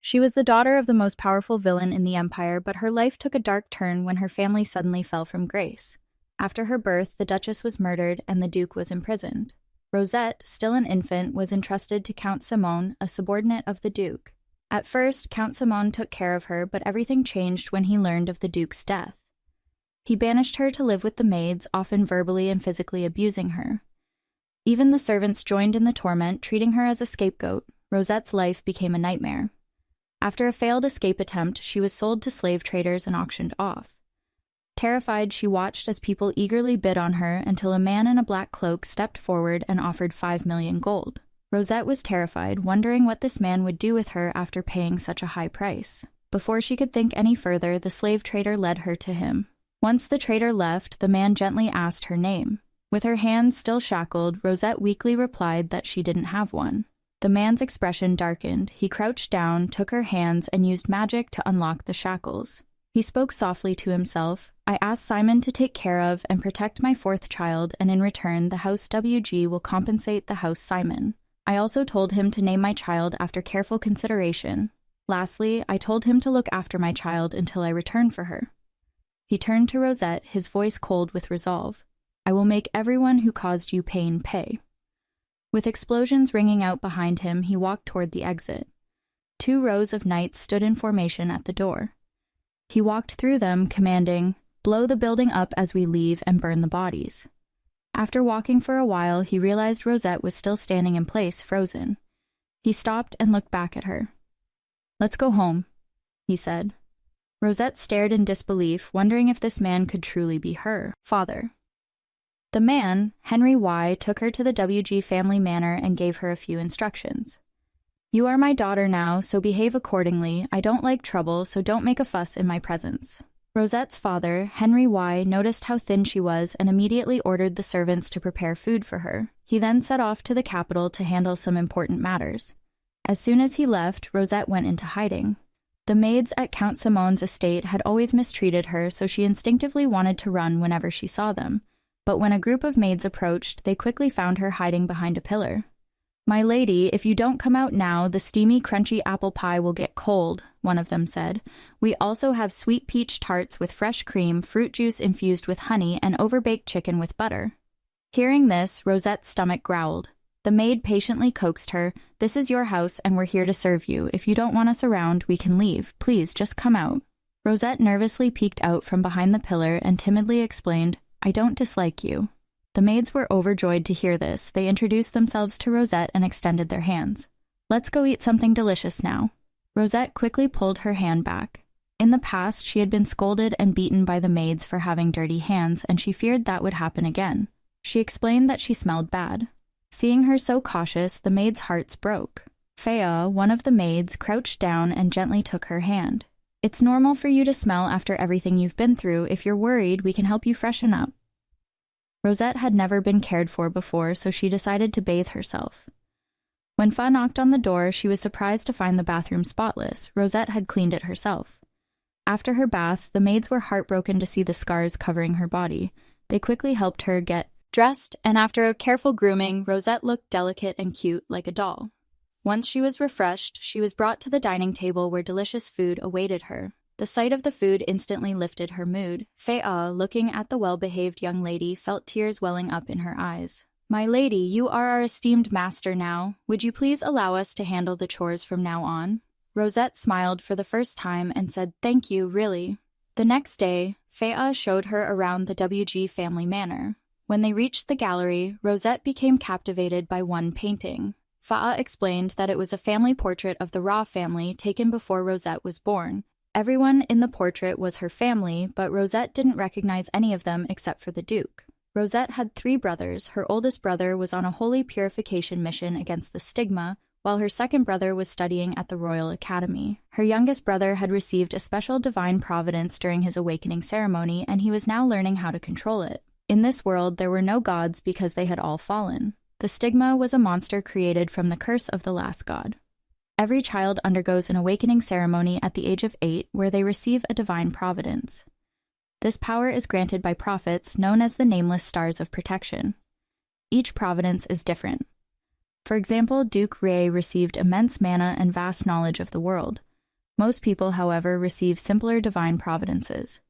She was the daughter of the most powerful villain in the Empire, but her life took a dark turn when her family suddenly fell from grace. After her birth, the Duchess was murdered and the Duke was imprisoned. Rosette, still an infant, was entrusted to Count Simone, a subordinate of the Duke. At first, Count Simone took care of her, but everything changed when he learned of the Duke's death. He banished her to live with the maids, often verbally and physically abusing her. Even the servants joined in the torment, treating her as a scapegoat. Rosette's life became a nightmare. After a failed escape attempt, she was sold to slave traders and auctioned off. Terrified, she watched as people eagerly bid on her until a man in a black cloak stepped forward and offered 5 million gold. Rosette was terrified, wondering what this man would do with her after paying such a high price. Before she could think any further, the slave trader led her to him. Once the trader left, the man gently asked her name. With her hands still shackled, Rosette weakly replied that she didn't have one. The man's expression darkened. He crouched down, took her hands, and used magic to unlock the shackles. He spoke softly to himself. I asked Simon to take care of and protect my 4th child, and in return, the House WG will compensate the House Simon. I also told him to name my child after careful consideration. Lastly, I told him to look after my child until I return for her. He turned to Rosette, his voice cold with resolve. I will make everyone who caused you pain pay. With explosions ringing out behind him, he walked toward the exit. 2 rows of knights stood in formation at the door. He walked through them, commanding, blow the building up as we leave and burn the bodies. After walking for a while, he realized Rosette was still standing in place, frozen. He stopped and looked back at her. Let's go home, he said. Rosette stared in disbelief, wondering if this man could truly be her father. The man, Henry Y., took her to the WG family manor and gave her a few instructions. You are my daughter now, so behave accordingly. I don't like trouble, so don't make a fuss in my presence. Rosette's father, Henry Y., noticed how thin she was and immediately ordered the servants to prepare food for her. He then set off to the capital to handle some important matters. As soon as he left, Rosette went into hiding. The maids at Count Simone's estate had always mistreated her, so she instinctively wanted to run whenever she saw them. But when a group of maids approached, they quickly found her hiding behind a pillar. My lady, if you don't come out now, the steamy, crunchy apple pie will get cold, one of them said. We also have sweet peach tarts with fresh cream, fruit juice infused with honey, and overbaked chicken with butter. Hearing this, Rosette's stomach growled. The maid patiently coaxed her, This is your house and we're here to serve you. If you don't want us around, we can leave. Please, just come out. Rosette nervously peeked out from behind the pillar and timidly explained, I don't dislike you. The maids were overjoyed to hear this. They introduced themselves to Rosette and extended their hands. Let's go eat something delicious now. Rosette quickly pulled her hand back. In the past, she had been scolded and beaten by the maids for having dirty hands, and she feared that would happen again. She explained that she smelled bad. Seeing her so cautious, the maids' hearts broke. Fea, one of the maids, crouched down and gently took her hand. It's normal for you to smell after everything you've been through. If you're worried, we can help you freshen up. Rosette had never been cared for before, so she decided to bathe herself. When Fa knocked on the door, she was surprised to find the bathroom spotless. Rosette had cleaned it herself. After her bath, the maids were heartbroken to see the scars covering her body. They quickly helped her get dressed, and after a careful grooming, Rosette looked delicate and cute like a doll. Once she was refreshed, she was brought to the dining table where delicious food awaited her. The sight of the food instantly lifted her mood. Fea, looking at the well-behaved young lady, felt tears welling up in her eyes. My lady, you are our esteemed master now. Would you please allow us to handle the chores from now on? Rosette smiled for the first time and said, Thank you, really. The next day, Fea showed her around the WG family manor. When they reached the gallery, Rosette became captivated by one painting. Fea explained that it was a family portrait of the Ra family taken before Rosette was born. Everyone in the portrait was her family, but Rosette didn't recognize any of them except for the Duke. Rosette had 3 brothers. Her oldest brother was on a holy purification mission against the stigma, while her second brother was studying at the Royal Academy. Her youngest brother had received a special divine providence during his awakening ceremony, and he was now learning how to control it. In this world, there were no gods because they had all fallen. The stigma was a monster created from the curse of the last god. Every child undergoes an awakening ceremony at the age of 8 where they receive a divine providence. This power is granted by prophets known as the Nameless Stars of Protection. Each providence is different. For example, Duke Ray received immense mana and vast knowledge of the world. Most people, however, receive simpler divine providences.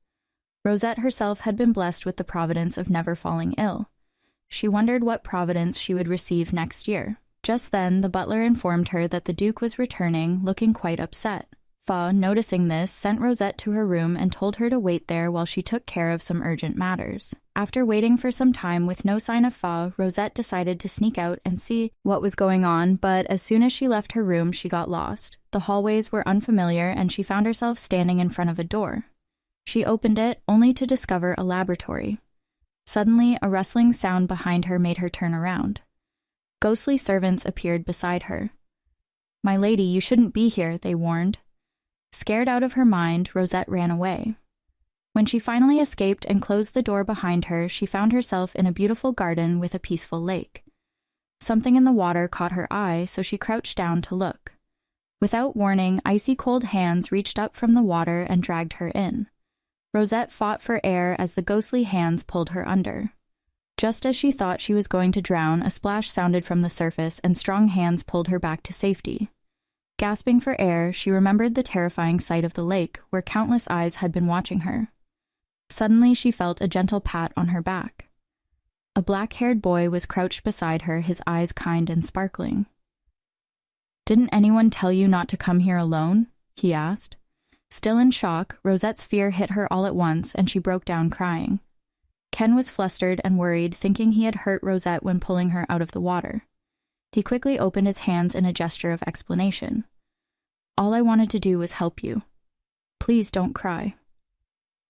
Rosette herself had been blessed with the providence of never falling ill. She wondered what providence she would receive next year. Just then, the butler informed her that the Duke was returning, looking quite upset. Fa, noticing this, sent Rosette to her room and told her to wait there while she took care of some urgent matters. After waiting for some time with no sign of Fa, Rosette decided to sneak out and see what was going on, but as soon as she left her room, she got lost. The hallways were unfamiliar, and she found herself standing in front of a door. She opened it, only to discover a laboratory. Suddenly, a rustling sound behind her made her turn around. Ghostly servants appeared beside her. "My lady, you shouldn't be here," they warned. Scared out of her mind, Rosette ran away. When she finally escaped and closed the door behind her, she found herself in a beautiful garden with a peaceful lake. Something in the water caught her eye, so she crouched down to look. Without warning, icy cold hands reached up from the water and dragged her in. Rosette fought for air as the ghostly hands pulled her under. Just as she thought she was going to drown, a splash sounded from the surface and strong hands pulled her back to safety. Gasping for air, she remembered the terrifying sight of the lake, where countless eyes had been watching her. Suddenly, she felt a gentle pat on her back. A black-haired boy was crouched beside her, his eyes kind and sparkling. "Didn't anyone tell you not to come here alone?" he asked. Still in shock, Rosette's fear hit her all at once, and she broke down crying. Ken was flustered and worried, thinking he had hurt Rosette when pulling her out of the water. He quickly opened his hands in a gesture of explanation. "All I wanted to do was help you. Please don't cry."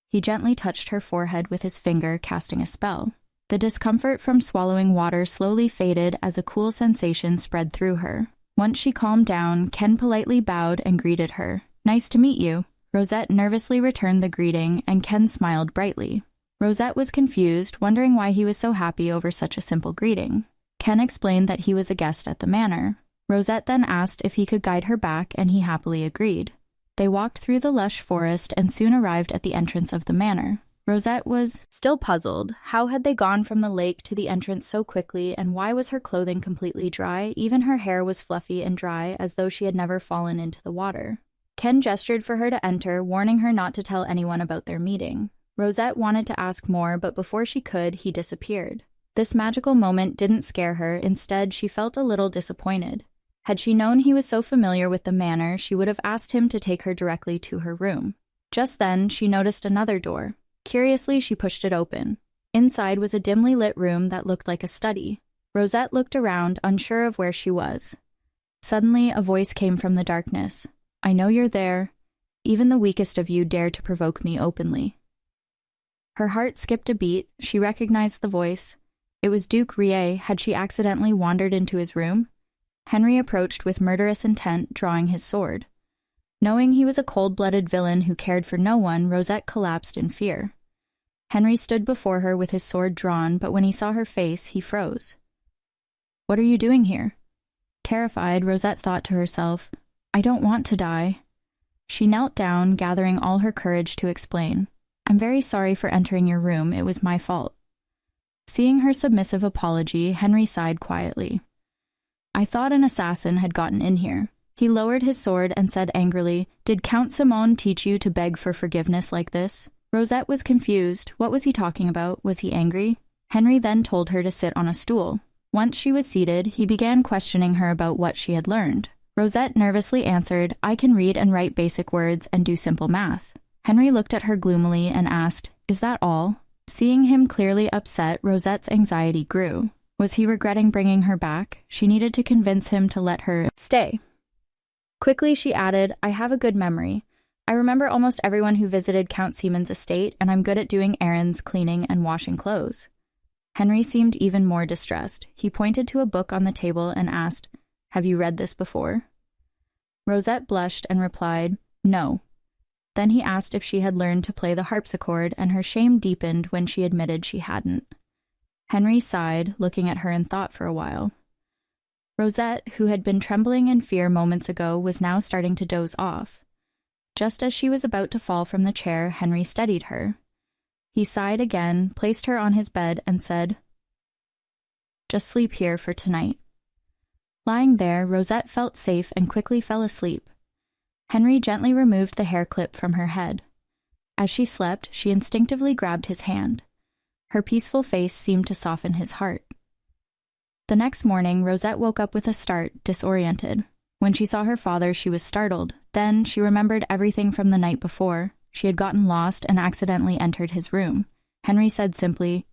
He gently touched her forehead with his finger, casting a spell. The discomfort from swallowing water slowly faded as a cool sensation spread through her. Once she calmed down, Ken politely bowed and greeted her. "Nice to meet you." Rosette nervously returned the greeting, and Ken smiled brightly. Rosette was confused, wondering why he was so happy over such a simple greeting. Ken explained that he was a guest at the manor. Rosette then asked if he could guide her back, and he happily agreed. They walked through the lush forest and soon arrived at the entrance of the manor. Rosette was still puzzled. How had they gone from the lake to the entrance so quickly, and why was her clothing completely dry? Even her hair was fluffy and dry, as though she had never fallen into the water. Ken gestured for her to enter, warning her not to tell anyone about their meeting. Rosette wanted to ask more, but before she could, he disappeared. This magical moment didn't scare her. Instead, she felt a little disappointed. Had she known he was so familiar with the manor, she would have asked him to take her directly to her room. Just then, she noticed another door. Curiously, she pushed it open. Inside was a dimly lit room that looked like a study. Rosette looked around, unsure of where she was. Suddenly, a voice came from the darkness. "I know you're there. Even the weakest of you dare to provoke me openly." Her heart skipped a beat. She recognized the voice. It was Duke Rie. Had she accidentally wandered into his room? Henry approached with murderous intent, drawing his sword. Knowing he was a cold-blooded villain who cared for no one, Rosette collapsed in fear. Henry stood before her with his sword drawn, but when he saw her face, he froze. "What are you doing here?" Terrified, Rosette thought to herself, "I don't want to die." She knelt down, gathering all her courage to explain. "I'm very sorry for entering your room. It was my fault." Seeing her submissive apology, Henry sighed quietly. "I thought an assassin had gotten in here." He lowered his sword and said angrily, "Did Count Simon teach you to beg for forgiveness like this?" Rosette was confused. What was he talking about? Was he angry? Henry then told her to sit on a stool. Once she was seated, he began questioning her about what she had learned. Rosette nervously answered, "I can read and write basic words and do simple math." Henry looked at her gloomily and asked, "Is that all?" Seeing him clearly upset, Rosette's anxiety grew. Was he regretting bringing her back? She needed to convince him to let her stay. Quickly, she added, "I have a good memory. I remember almost everyone who visited Count Simon's estate, and I'm good at doing errands, cleaning, and washing clothes." Henry seemed even more distressed. He pointed to a book on the table and asked, "Have you read this before?" Rosette blushed and replied, "No." Then he asked if she had learned to play the harpsichord, and her shame deepened when she admitted she hadn't. Henry sighed, looking at her in thought for a while. Rosette, who had been trembling in fear moments ago, was now starting to doze off. Just as she was about to fall from the chair, Henry steadied her. He sighed again, placed her on his bed, and said, "Just sleep here for tonight." Lying there, Rosette felt safe and quickly fell asleep. Henry gently removed the hair clip from her head. As she slept, she instinctively grabbed his hand. Her peaceful face seemed to soften his heart. The next morning, Rosette woke up with a start, disoriented. When she saw her father, she was startled. Then she remembered everything from the night before. She had gotten lost and accidentally entered his room. Henry said simply,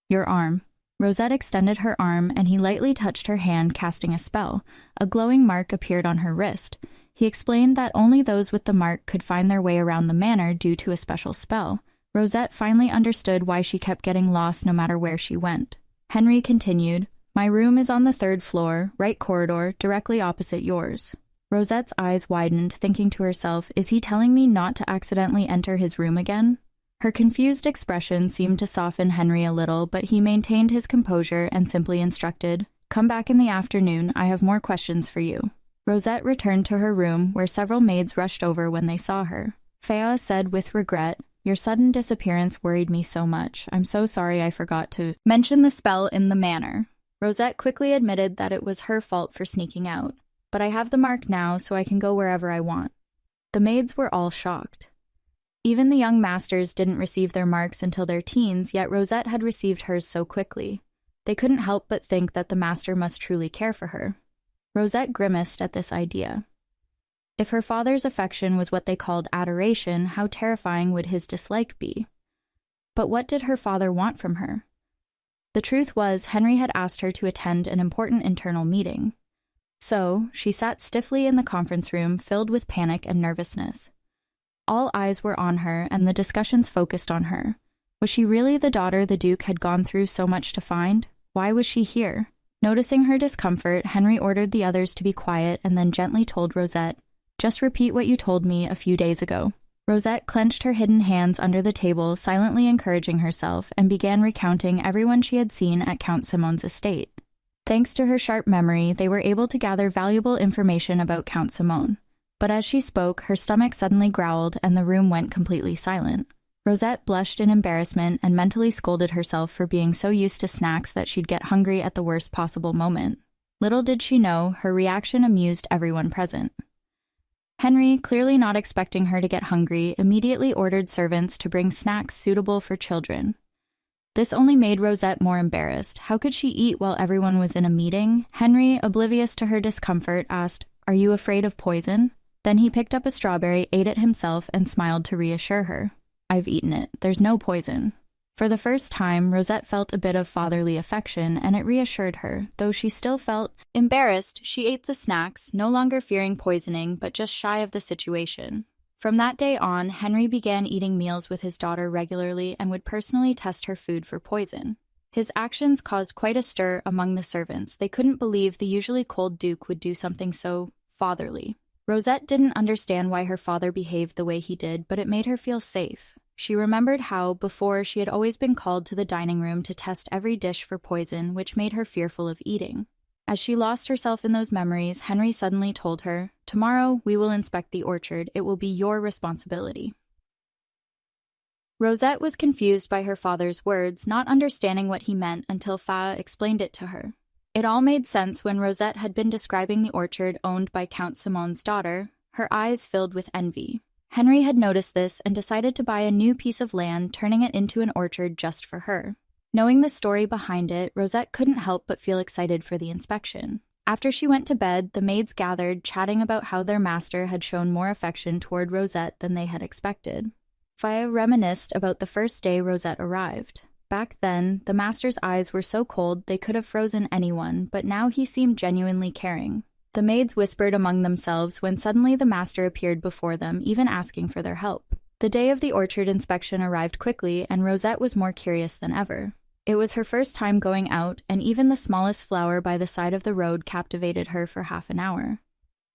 "Your arm." Rosette extended her arm, and he lightly touched her hand, casting a spell. A glowing mark appeared on her wrist. He explained that only those with the mark could find their way around the manor due to a special spell. Rosette finally understood why she kept getting lost no matter where she went. Henry continued, "My room is on the 3rd floor, right corridor, directly opposite yours." Rosette's eyes widened, thinking to herself, is he telling me not to accidentally enter his room again? Her confused expression seemed to soften Henry a little, but he maintained his composure and simply instructed, "Come back in the afternoon, I have more questions for you." Rosette returned to her room, where several maids rushed over when they saw her. Fea said with regret, "Your sudden disappearance worried me so much. I'm so sorry I forgot to mention the spell in the manor." Rosette quickly admitted that it was her fault for sneaking out. "But I have the mark now, so I can go wherever I want." The maids were all shocked. Even the young masters didn't receive their marks until their teens, yet Rosette had received hers so quickly. They couldn't help but think that the master must truly care for her. Rosette grimaced at this idea. If her father's affection was what they called adoration, how terrifying would his dislike be? But what did her father want from her? The truth was, Henry had asked her to attend an important internal meeting. So, she sat stiffly in the conference room, filled with panic and nervousness. All eyes were on her, and the discussions focused on her. Was she really the daughter the Duke had gone through so much to find? Why was she here? Noticing her discomfort, Henry ordered the others to be quiet and then gently told Rosette, "Just repeat what you told me a few days ago." Rosette clenched her hidden hands under the table, silently encouraging herself, and began recounting everyone she had seen at Count Simon's estate. Thanks to her sharp memory, they were able to gather valuable information about Count Simon. But as she spoke, her stomach suddenly growled and the room went completely silent. Rosette blushed in embarrassment and mentally scolded herself for being so used to snacks that she'd get hungry at the worst possible moment. Little did she know, her reaction amused everyone present. Henry, clearly not expecting her to get hungry, immediately ordered servants to bring snacks suitable for children. This only made Rosette more embarrassed. How could she eat while everyone was in a meeting? Henry, oblivious to her discomfort, asked, "Are you afraid of poison?" Then he picked up a strawberry, ate it himself, and smiled to reassure her. "I've eaten it. There's no poison." For the first time, Rosette felt a bit of fatherly affection, and it reassured her. Though she still felt embarrassed, she ate the snacks, no longer fearing poisoning, but just shy of the situation. From that day on, Henry began eating meals with his daughter regularly and would personally test her food for poison. His actions caused quite a stir among the servants. They couldn't believe the usually cold Duke would do something so fatherly. Rosette didn't understand why her father behaved the way he did, but it made her feel safe. She remembered how, before, she had always been called to the dining room to test every dish for poison, which made her fearful of eating. As she lost herself in those memories, Henry suddenly told her, "Tomorrow we will inspect the orchard. It will be your responsibility." Rosette was confused by her father's words, not understanding what he meant until Fea explained it to her. It all made sense when Rosette had been describing the orchard owned by Count Simon's daughter, her eyes filled with envy. Henry had noticed this and decided to buy a new piece of land, turning it into an orchard just for her. Knowing the story behind it, Rosette couldn't help but feel excited for the inspection. After she went to bed, the maids gathered, chatting about how their master had shown more affection toward Rosette than they had expected. Fea reminisced about the first day Rosette arrived. Back then, the master's eyes were so cold they could have frozen anyone, but now he seemed genuinely caring. The maids whispered among themselves when suddenly the master appeared before them, even asking for their help. The day of the orchard inspection arrived quickly, and Rosette was more curious than ever. It was her first time going out, and even the smallest flower by the side of the road captivated her for half an hour.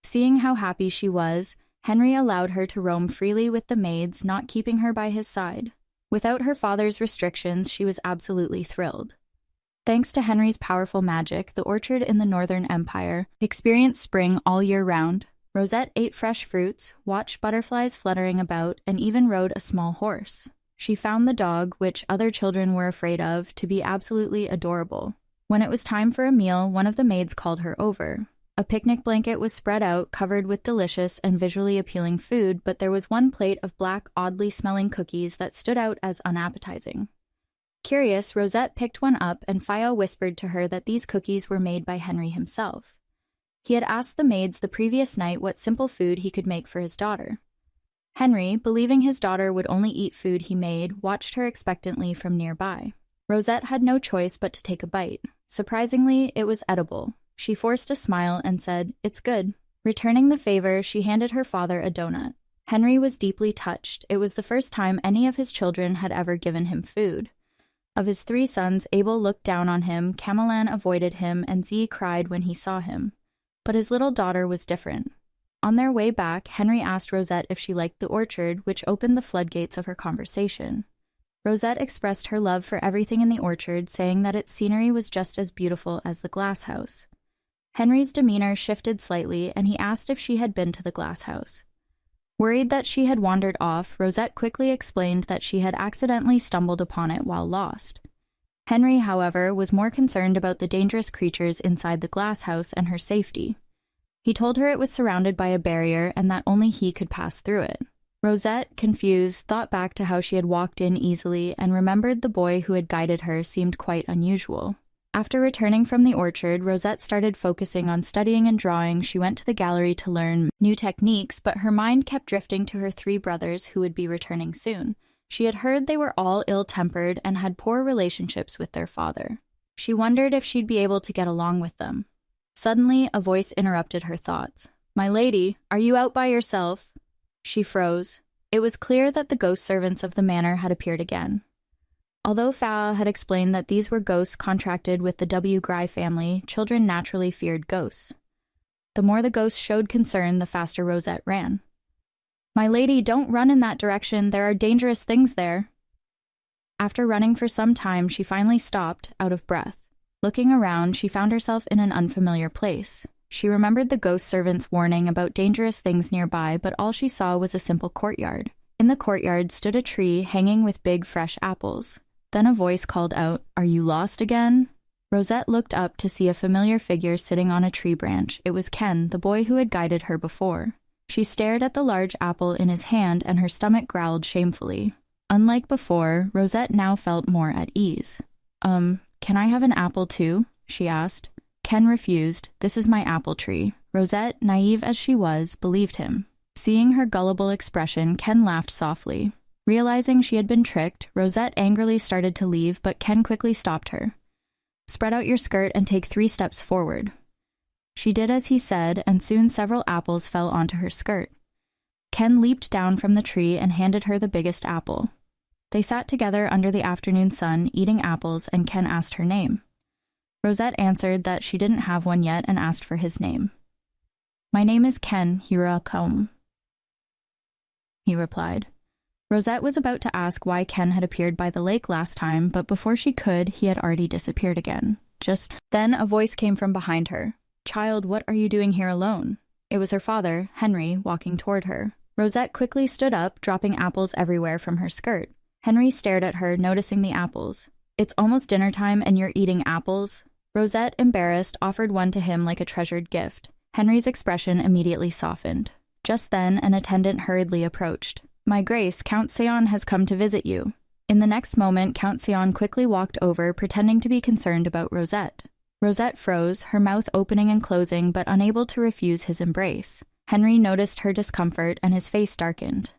Seeing how happy she was, Henry allowed her to roam freely with the maids, not keeping her by his side. Without her father's restrictions, she was absolutely thrilled. Thanks to Henry's powerful magic, the orchard in the Northern Empire experienced spring all year round. Rosette ate fresh fruits, watched butterflies fluttering about, and even rode a small horse. She found the dog, which other children were afraid of, to be absolutely adorable. When it was time for a meal, one of the maids called her over. A picnic blanket was spread out, covered with delicious and visually appealing food, but there was one plate of black, oddly smelling cookies that stood out as unappetizing. Curious, Rosette picked one up, and Faya whispered to her that these cookies were made by Henry himself. He had asked the maids the previous night what simple food he could make for his daughter. Henry, believing his daughter would only eat food he made, watched her expectantly from nearby. Rosette had no choice but to take a bite. Surprisingly, it was edible. She forced a smile and said, "It's good." Returning the favor, she handed her father a donut. Henry was deeply touched. It was the first time any of his children had ever given him food. Of his 3 sons, Abel looked down on him, Camelan avoided him, and Z cried when he saw him. But his little daughter was different. On their way back, Henry asked Rosette if she liked the orchard, which opened the floodgates of her conversation. Rosette expressed her love for everything in the orchard, saying that its scenery was just as beautiful as the glass house. Henry's demeanor shifted slightly, and he asked if she had been to the glass house. Worried that she had wandered off, Rosette quickly explained that she had accidentally stumbled upon it while lost. Henry, however, was more concerned about the dangerous creatures inside the glass house and her safety. He told her it was surrounded by a barrier and that only he could pass through it. Rosette, confused, thought back to how she had walked in easily and remembered the boy who had guided her seemed quite unusual. After returning from the orchard, Rosette started focusing on studying and drawing. She went to the gallery to learn new techniques, but her mind kept drifting to her 3 brothers who would be returning soon. She had heard they were all ill-tempered and had poor relationships with their father. She wondered if she'd be able to get along with them. Suddenly, a voice interrupted her thoughts. "My lady, are you out by yourself?" She froze. It was clear that the ghost servants of the manor had appeared again. Although Faa had explained that these were ghosts contracted with the W. Gry family, children naturally feared ghosts. The more the ghosts showed concern, the faster Rosette ran. "My lady, don't run in that direction. There are dangerous things there." After running for some time, she finally stopped, out of breath. Looking around, she found herself in an unfamiliar place. She remembered the ghost servant's warning about dangerous things nearby, but all she saw was a simple courtyard. In the courtyard stood a tree hanging with big, fresh apples. Then a voice called out, "Are you lost again?" Rosette looked up to see a familiar figure sitting on a tree branch. It was Ken, the boy who had guided her before. She stared at the large apple in his hand, and her stomach growled shamefully. Unlike before, Rosette now felt more at ease. Can I have an apple too?" she asked. Ken refused. "This is my apple tree." Rosette, naive as she was, believed him. Seeing her gullible expression, Ken laughed softly. Realizing she had been tricked, Rosette angrily started to leave, but Ken quickly stopped her. "Spread out your skirt and take 3 steps forward." She did as he said, and soon several apples fell onto her skirt. Ken leaped down from the tree and handed her the biggest apple. They sat together under the afternoon sun, eating apples, and Ken asked her name. Rosette answered that she didn't have one yet and asked for his name. "My name is Ken Hiracom," he replied. Rosette was about to ask why Ken had appeared by the lake last time, but before she could, he had already disappeared again. Just then, a voice came from behind her. "Child, what are you doing here alone?" It was her father, Henry, walking toward her. Rosette quickly stood up, dropping apples everywhere from her skirt. Henry stared at her, noticing the apples. "It's almost dinner time and you're eating apples?" Rosette, embarrassed, offered one to him like a treasured gift. Henry's expression immediately softened. Just then, an attendant hurriedly approached. "My Grace, Count Seon has come to visit you." In the next moment, Count Seon quickly walked over, pretending to be concerned about Rosette. Rosette froze, her mouth opening and closing, but unable to refuse his embrace. Henry noticed her discomfort, and his face darkened.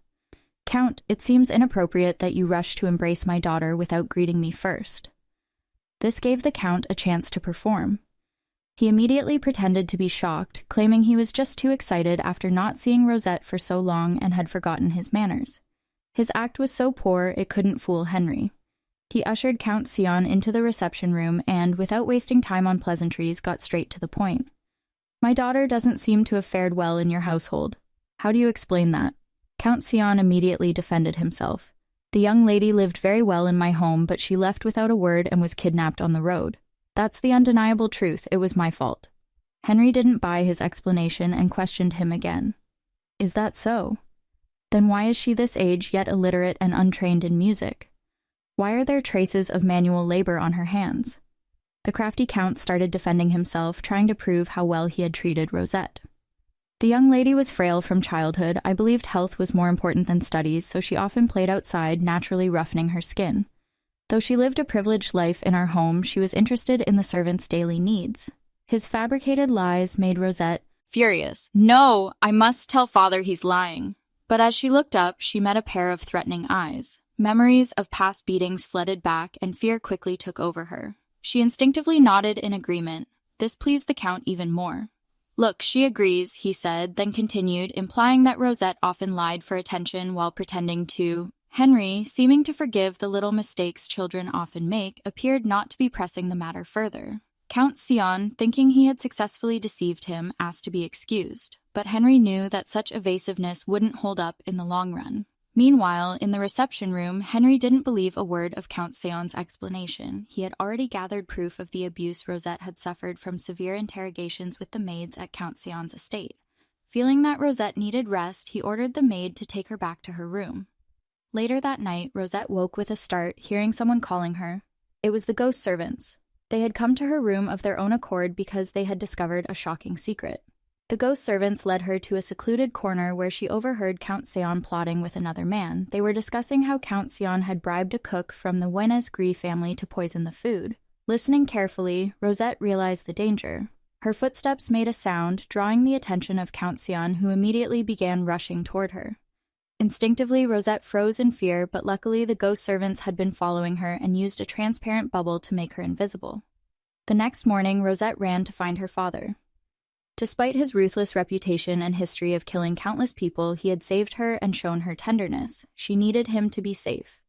"Count, it seems inappropriate that you rush to embrace my daughter without greeting me first." This gave the Count a chance to perform. He immediately pretended to be shocked, claiming he was just too excited after not seeing Rosette for so long and had forgotten his manners. His act was so poor it couldn't fool Henry. He ushered Count Seon into the reception room and, without wasting time on pleasantries, got straight to the point. "My daughter doesn't seem to have fared well in your household. How do you explain that?" Count Seon immediately defended himself. "The young lady lived very well in my home, but she left without a word and was kidnapped on the road. That's the undeniable truth. It was my fault." Henry didn't buy his explanation and questioned him again. "Is that so? Then why is she this age yet illiterate and untrained in music? Why are there traces of manual labor on her hands?" The crafty count started defending himself, trying to prove how well he had treated Rosette. The young lady was frail from childhood. I believed health was more important than studies, so she often played outside, naturally roughening her skin. Though she lived a privileged life in our home, she was interested in the servants' daily needs. His fabricated lies made Rosette furious. No, I must tell father he's lying. But as she looked up, she met a pair of threatening eyes. Memories of past beatings flooded back, and fear quickly took over her. She instinctively nodded in agreement. This pleased the count even more. Look, she agrees, he said, then continued, implying that Rosette often lied for attention while pretending to. Henry, seeming to forgive the little mistakes children often make, appeared not to be pressing the matter further. Count Sion, thinking he had successfully deceived him, asked to be excused, but Henry knew that such evasiveness wouldn't hold up in the long run. Meanwhile, in the reception room, Henry didn't believe a word of Count Sion's explanation. He had already gathered proof of the abuse Rosette had suffered from severe interrogations with the maids at Count Sion's estate. Feeling that Rosette needed rest, he ordered the maid to take her back to her room. Later that night, Rosette woke with a start, hearing someone calling her. It was the ghost servants. They had come to her room of their own accord because they had discovered a shocking secret. The ghost servants led her to a secluded corner where she overheard Count Sion plotting with another man. They were discussing how Count Sion had bribed a cook from the Villainess family to poison the food. Listening carefully, Rosette realized the danger. Her footsteps made a sound, drawing the attention of Count Sion, who immediately began rushing toward her. Instinctively, Rosette froze in fear, but luckily the ghost servants had been following her and used a transparent bubble to make her invisible. The next morning, Rosette ran to find her father. Despite his ruthless reputation and history of killing countless people, he had saved her and shown her tenderness. She needed him to be safe.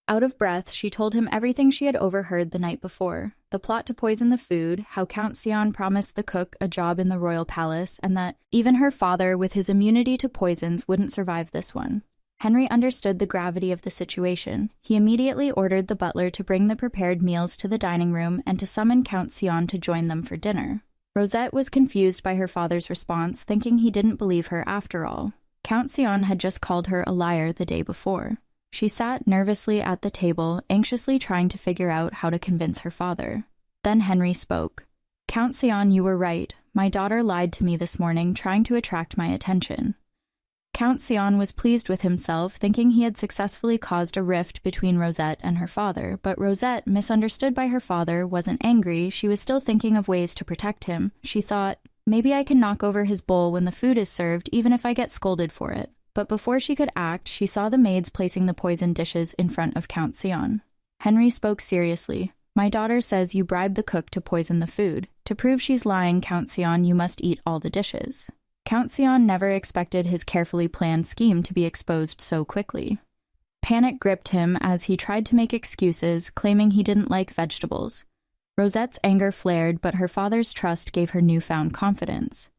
Out of breath, she told him everything she had overheard the night before. The plot to poison the food, how Count Sion promised the cook a job in the royal palace, and that even her father, with his immunity to poisons, wouldn't survive this one. Henry understood the gravity of the situation. He immediately ordered the butler to bring the prepared meals to the dining room and to summon Count Sion to join them for dinner. Rosette was confused by her father's response, thinking he didn't believe her after all. Count Sion had just called her a liar the day before. She sat nervously at the table, anxiously trying to figure out how to convince her father. Then Henry spoke. Count Sion, you were right. My daughter lied to me this morning, trying to attract my attention. Count Sion was pleased with himself, thinking he had successfully caused a rift between Rosette and her father, but Rosette, misunderstood by her father, wasn't angry. She was still thinking of ways to protect him. She thought, maybe I can knock over his bowl when the food is served, even if I get scolded for it. But before she could act, she saw the maids placing the poisoned dishes in front of Count Sion. Henry spoke seriously. My daughter says you bribed the cook to poison the food. To prove she's lying, Count Sion, you must eat all the dishes. Count Sion never expected his carefully planned scheme to be exposed so quickly. Panic gripped him as he tried to make excuses, claiming he didn't like vegetables. Rosette's anger flared, but her father's trust gave her newfound confidence.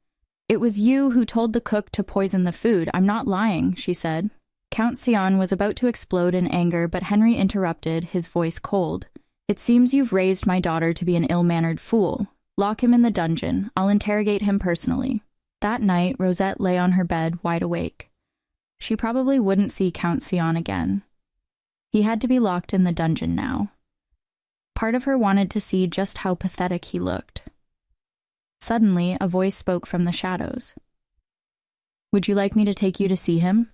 It was you who told the cook to poison the food. I'm not lying, she said. Count Sion was about to explode in anger, but Henry interrupted, his voice cold. It seems you've raised my daughter to be an ill-mannered fool. Lock him in the dungeon. I'll interrogate him personally. That night, Rosette lay on her bed, wide awake. She probably wouldn't see Count Sion again. He had to be locked in the dungeon now. Part of her wanted to see just how pathetic he looked. Suddenly, a voice spoke from the shadows. Would you like me to take you to see him?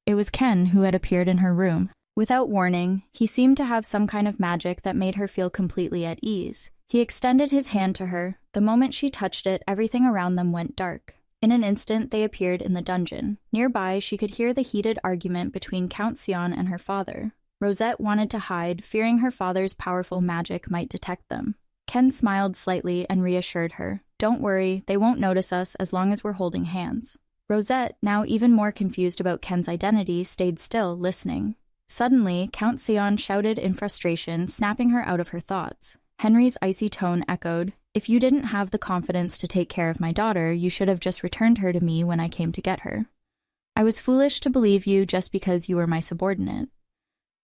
It was Ken who had appeared in her room. Without warning, he seemed to have some kind of magic that made her feel completely at ease. He extended his hand to her. The moment she touched it, everything around them went dark. In an instant, they appeared in the dungeon. Nearby, she could hear the heated argument between Count Sion and her father. Rosette wanted to hide, fearing her father's powerful magic might detect them. Ken smiled slightly and reassured her. Don't worry, they won't notice us as long as we're holding hands. Rosette, now even more confused about Ken's identity, stayed still, listening. Suddenly, Count Sion shouted in frustration, snapping her out of her thoughts. Henry's icy tone echoed, If you didn't have the confidence to take care of my daughter, you should have just returned her to me when I came to get her. I was foolish to believe you just because you were my subordinate.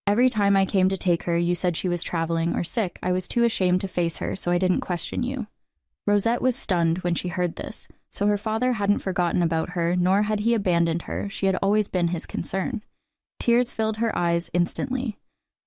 Every time I came to take her, you said she was traveling or sick. I was too ashamed to face her, so I didn't question you. Rosette was stunned when she heard this, so her father hadn't forgotten about her, nor had he abandoned her. She had always been his concern. Tears filled her eyes instantly.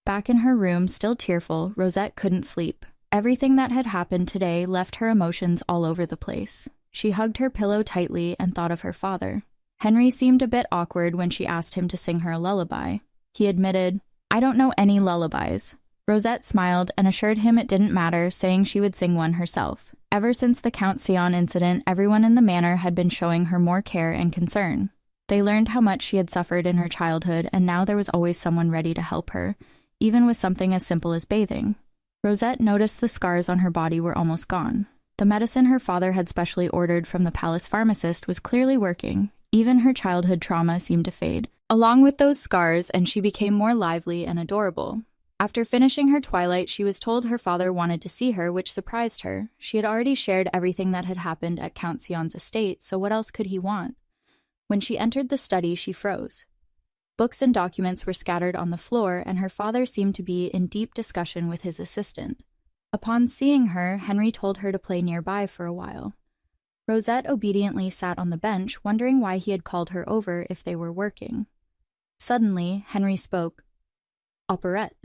Back in her room, still tearful, Rosette couldn't sleep. Everything that had happened today left her emotions all over the place. She hugged her pillow tightly and thought of her father. Henry seemed a bit awkward when she asked him to sing her a lullaby. He admitted, "I don't know any lullabies." Rosette smiled and assured him it didn't matter, saying she would sing one herself. Ever since the Count Sion incident, everyone in the manor had been showing her more care and concern. They learned how much she had suffered in her childhood, and now there was always someone ready to help her, even with something as simple as bathing. Rosette noticed the scars on her body were almost gone. The medicine her father had specially ordered from the palace pharmacist was clearly working. Even her childhood trauma seemed to fade, along with those scars, and she became more lively and adorable. After finishing her twilight, she was told her father wanted to see her, which surprised her. She had already shared everything that had happened at Count Sion's estate, so what else could he want? When she entered the study, she froze. Books and documents were scattered on the floor, and her father seemed to be in deep discussion with his assistant. Upon seeing her, Henry told her to play nearby for a while. Rosette obediently sat on the bench, wondering why he had called her over if they were working. Suddenly, Henry spoke. "Operette."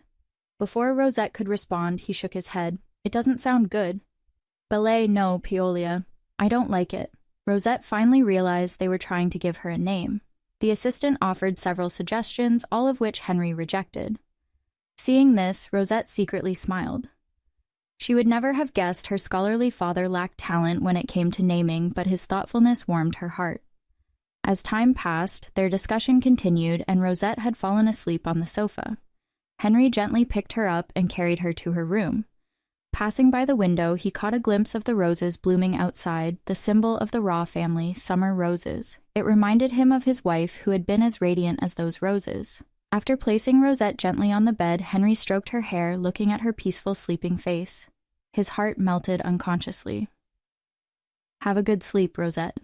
Before Rosette could respond, he shook his head. "It doesn't sound good." "Ballet, no, Piolia. I don't like it." Rosette finally realized they were trying to give her a name. The assistant offered several suggestions, all of which Henry rejected. Seeing this, Rosette secretly smiled. She would never have guessed her scholarly father lacked talent when it came to naming, but his thoughtfulness warmed her heart. As time passed, their discussion continued, and Rosette had fallen asleep on the sofa. Henry gently picked her up and carried her to her room. Passing by the window, he caught a glimpse of the roses blooming outside, the symbol of the Raw family, summer roses. It reminded him of his wife, who had been as radiant as those roses. After placing Rosette gently on the bed, Henry stroked her hair, looking at her peaceful sleeping face. His heart melted unconsciously. "Have a good sleep, Rosette."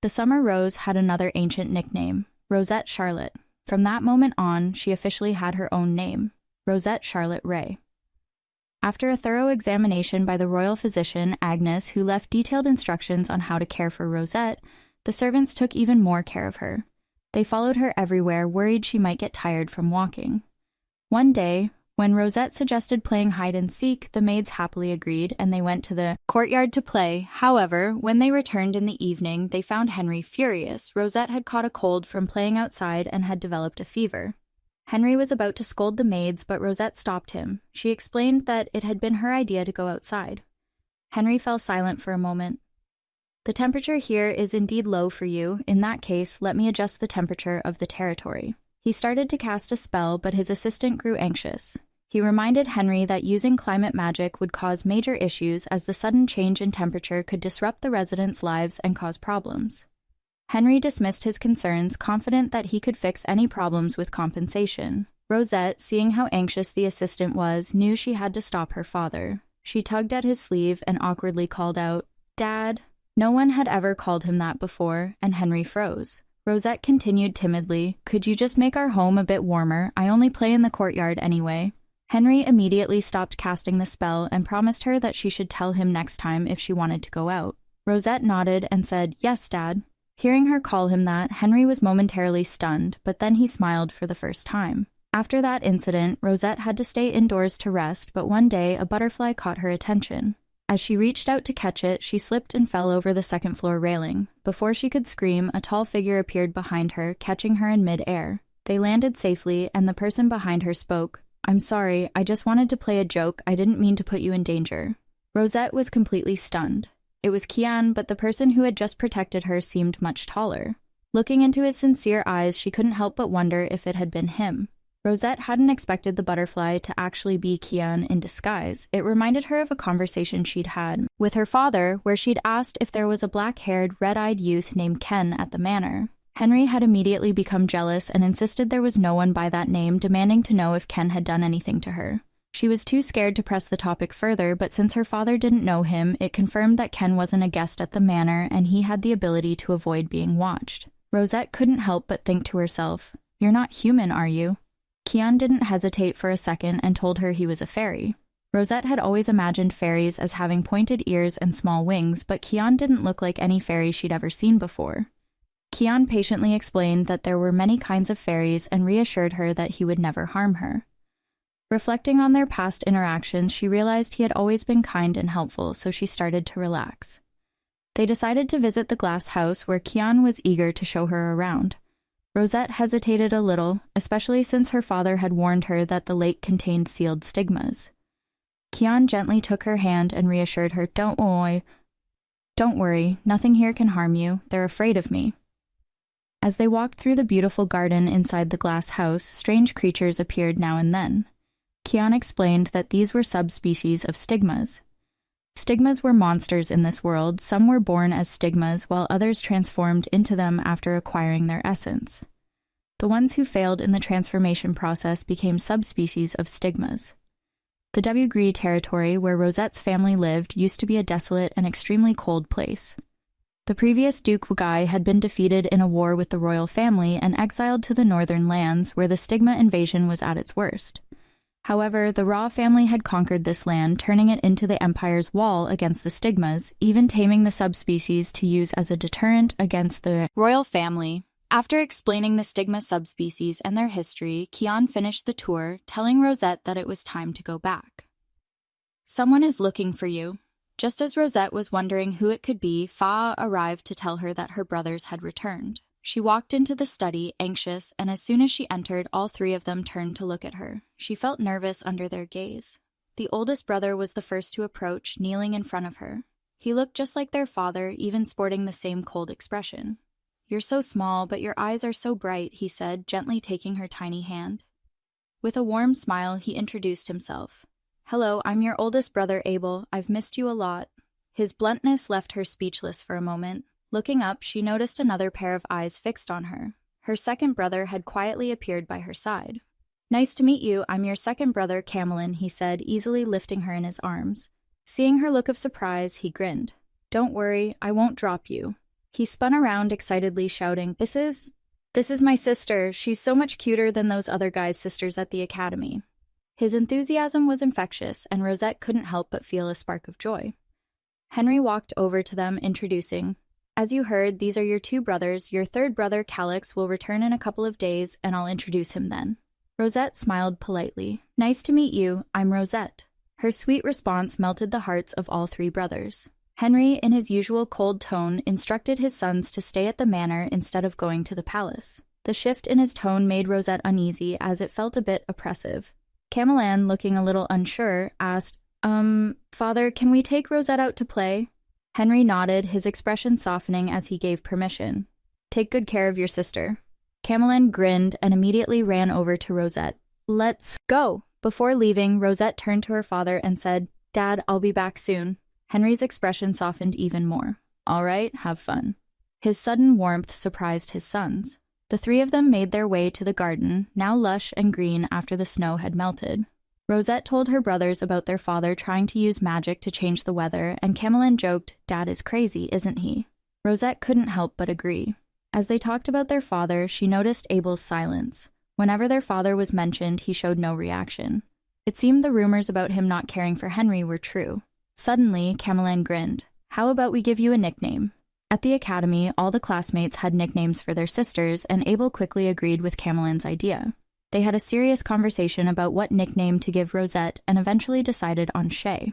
The summer rose had another ancient nickname, Rosette Charlotte. From that moment on, she officially had her own name, Rosette Charlotte Ray. After a thorough examination by the royal physician, Agnes, who left detailed instructions on how to care for Rosette, the servants took even more care of her. They followed her everywhere, worried she might get tired from walking. One day, when Rosette suggested playing hide-and-seek, the maids happily agreed, and they went to the courtyard to play. However, when they returned in the evening, they found Henry furious. Rosette had caught a cold from playing outside and had developed a fever. Henry was about to scold the maids, but Rosette stopped him. She explained that it had been her idea to go outside. Henry fell silent for a moment. "The temperature here is indeed low for you. In that case, let me adjust the temperature of the territory." He started to cast a spell, but his assistant grew anxious. He reminded Henry that using climate magic would cause major issues, as the sudden change in temperature could disrupt the residents' lives and cause problems. Henry dismissed his concerns, confident that he could fix any problems with compensation. Rosette, seeing how anxious the assistant was, knew she had to stop her father. She tugged at his sleeve and awkwardly called out, "Dad." No one had ever called him that before, and Henry froze. Rosette continued timidly, "Could you just make our home a bit warmer? I only play in the courtyard anyway." Henry immediately stopped casting the spell and promised her that she should tell him next time if she wanted to go out. Rosette nodded and said, "Yes, Dad." Hearing her call him that, Henry was momentarily stunned, but then he smiled for the first time. After that incident, Rosette had to stay indoors to rest, but one day a butterfly caught her attention. As she reached out to catch it, she slipped and fell over the second-floor railing. Before she could scream, a tall figure appeared behind her, catching her in mid-air. They landed safely, and the person behind her spoke. "I'm sorry, I just wanted to play a joke. I didn't mean to put you in danger." Rosette was completely stunned. It was Kian, but the person who had just protected her seemed much taller. Looking into his sincere eyes, she couldn't help but wonder if it had been him. Rosette hadn't expected the butterfly to actually be Kian in disguise. It reminded her of a conversation she'd had with her father, where she'd asked if there was a black-haired, red-eyed youth named Ken at the manor. Henry had immediately become jealous and insisted there was no one by that name, demanding to know if Ken had done anything to her. She was too scared to press the topic further, but since her father didn't know him, it confirmed that Ken wasn't a guest at the manor and he had the ability to avoid being watched. Rosette couldn't help but think to herself, "You're not human, are you?" Kian didn't hesitate for a second and told her he was a fairy. Rosette had always imagined fairies as having pointed ears and small wings, but Kian didn't look like any fairy she'd ever seen before. Kian patiently explained that there were many kinds of fairies and reassured her that he would never harm her. Reflecting on their past interactions, she realized he had always been kind and helpful, so she started to relax. They decided to visit the glass house where Kian was eager to show her around. Rosette hesitated a little, especially since her father had warned her that the lake contained sealed stigmas. Kian gently took her hand and reassured her, Don't worry, nothing here can harm you. They're afraid of me." As they walked through the beautiful garden inside the glass house, strange creatures appeared now and then. Kian explained that these were subspecies of stigmas. Stigmas were monsters in this world. Some were born as stigmas, while others transformed into them after acquiring their essence. The ones who failed in the transformation process became subspecies of stigmas. The W-Gree territory where Rosette's family lived used to be a desolate and extremely cold place. The previous Duke Wagai had been defeated in a war with the royal family and exiled to the northern lands where the stigma invasion was at its worst. However, the Ra family had conquered this land, turning it into the Empire's wall against the stigmas, even taming the subspecies to use as a deterrent against the royal family. After explaining the stigma subspecies and their history, Kian finished the tour, telling Rosette that it was time to go back. "Someone is looking for you." Just as Rosette was wondering who it could be, Fa arrived to tell her that her brothers had returned. She walked into the study, anxious, and as soon as she entered, all three of them turned to look at her. She felt nervous under their gaze. The oldest brother was the first to approach, kneeling in front of her. He looked just like their father, even sporting the same cold expression. "You're so small, but your eyes are so bright," he said, gently taking her tiny hand. With a warm smile, he introduced himself. "Hello, I'm your oldest brother, Abel. I've missed you a lot." His bluntness left her speechless for a moment. Looking up, she noticed another pair of eyes fixed on her. Her second brother had quietly appeared by her side. "Nice to meet you. I'm your second brother, Camelin," he said, easily lifting her in his arms. Seeing her look of surprise, he grinned. "Don't worry, I won't drop you." He spun around excitedly, shouting, This is my sister. She's so much cuter than those other guys' sisters at the academy." His enthusiasm was infectious, and Rosette couldn't help but feel a spark of joy. Henry walked over to them, introducing, "As you heard, these are your two brothers. Your third brother, Calix, will return in a couple of days, and I'll introduce him then." Rosette smiled politely. "Nice to meet you. I'm Rosette." Her sweet response melted the hearts of all three brothers. Henry, in his usual cold tone, instructed his sons to stay at the manor instead of going to the palace. The shift in his tone made Rosette uneasy, as it felt a bit oppressive. Camelan, looking a little unsure, asked, Father, can we take Rosette out to play?" Henry nodded, his expression softening as he gave permission. "Take good care of your sister." Camelan grinned and immediately ran over to Rosette. "Let's go." Before leaving, Rosette turned to her father and said, "Dad, I'll be back soon." Henry's expression softened even more. "All right, have fun." His sudden warmth surprised his sons. The three of them made their way to the garden, now lush and green after the snow had melted. Rosette told her brothers about their father trying to use magic to change the weather, and Camelin joked, "Dad is crazy, isn't he?" Rosette couldn't help but agree. As they talked about their father, she noticed Abel's silence. Whenever their father was mentioned, he showed no reaction. It seemed the rumors about him not caring for Henry were true. Suddenly, Camelin grinned. "How about we give you a nickname?" At the academy, all the classmates had nicknames for their sisters, and Abel quickly agreed with Camelin's idea. They had a serious conversation about what nickname to give Rosette and eventually decided on Shay.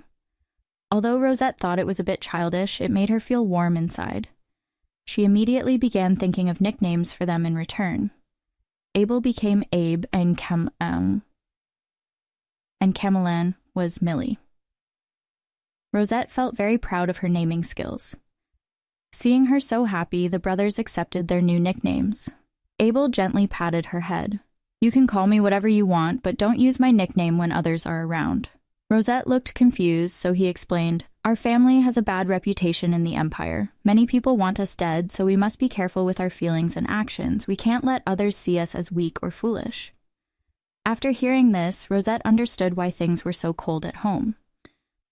Although Rosette thought it was a bit childish, it made her feel warm inside. She immediately began thinking of nicknames for them in return. Abel became Abe, and Camelin was Millie. Rosette felt very proud of her naming skills. Seeing her so happy, the brothers accepted their new nicknames. Abel gently patted her head. "You can call me whatever you want, but don't use my nickname when others are around." Rosette looked confused, so he explained, "Our family has a bad reputation in the Empire. Many people want us dead, so we must be careful with our feelings and actions. We can't let others see us as weak or foolish." After hearing this, Rosette understood why things were so cold at home.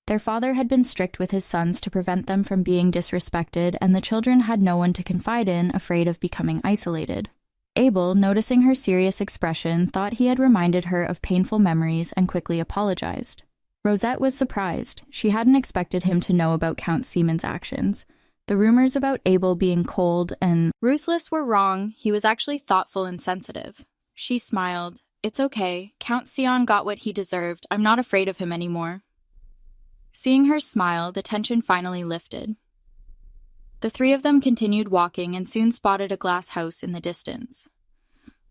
Their father had been strict with his sons to prevent them from being disrespected, and the children had no one to confide in, afraid of becoming isolated. Abel, noticing her serious expression, thought he had reminded her of painful memories and quickly apologized. Rosette was surprised. She hadn't expected him to know about Count Seaman's actions. The rumors about Abel being cold and ruthless were wrong. He was actually thoughtful and sensitive. She smiled. It's okay. Count Sion got what he deserved. I'm not afraid of him anymore. Seeing her smile, the tension finally lifted. The three of them continued walking and soon spotted a glass house in the distance.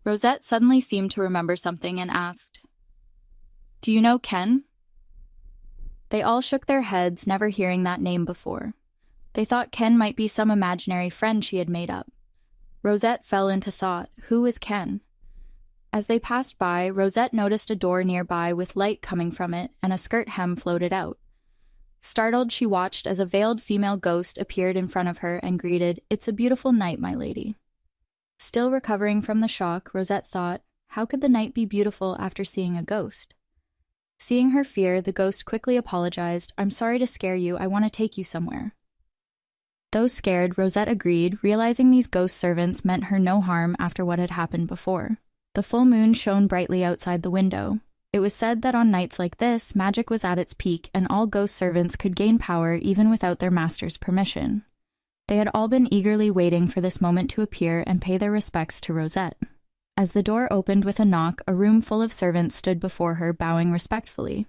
Rosette suddenly seemed to remember something and asked, "Do you know Ken?" They all shook their heads, never hearing that name before. They thought Ken might be some imaginary friend she had made up. Rosette fell into thought, who was Ken? As they passed by, Rosette noticed a door nearby with light coming from it, and a skirt hem floated out. Startled, she watched as a veiled female ghost appeared in front of her and greeted, "It's a beautiful night, my lady." Still recovering from the shock, Rosette thought, how could the night be beautiful after seeing a ghost? Seeing her fear, the ghost quickly apologized, "I'm sorry to scare you, I want to take you somewhere." Though scared, Rosette agreed, realizing these ghost servants meant her no harm after what had happened before. The full moon shone brightly outside the window. It was said that on nights like this, magic was at its peak and all ghost servants could gain power even without their master's permission. They had all been eagerly waiting for this moment to appear and pay their respects to Rosette. As the door opened with a knock, a room full of servants stood before her, bowing respectfully.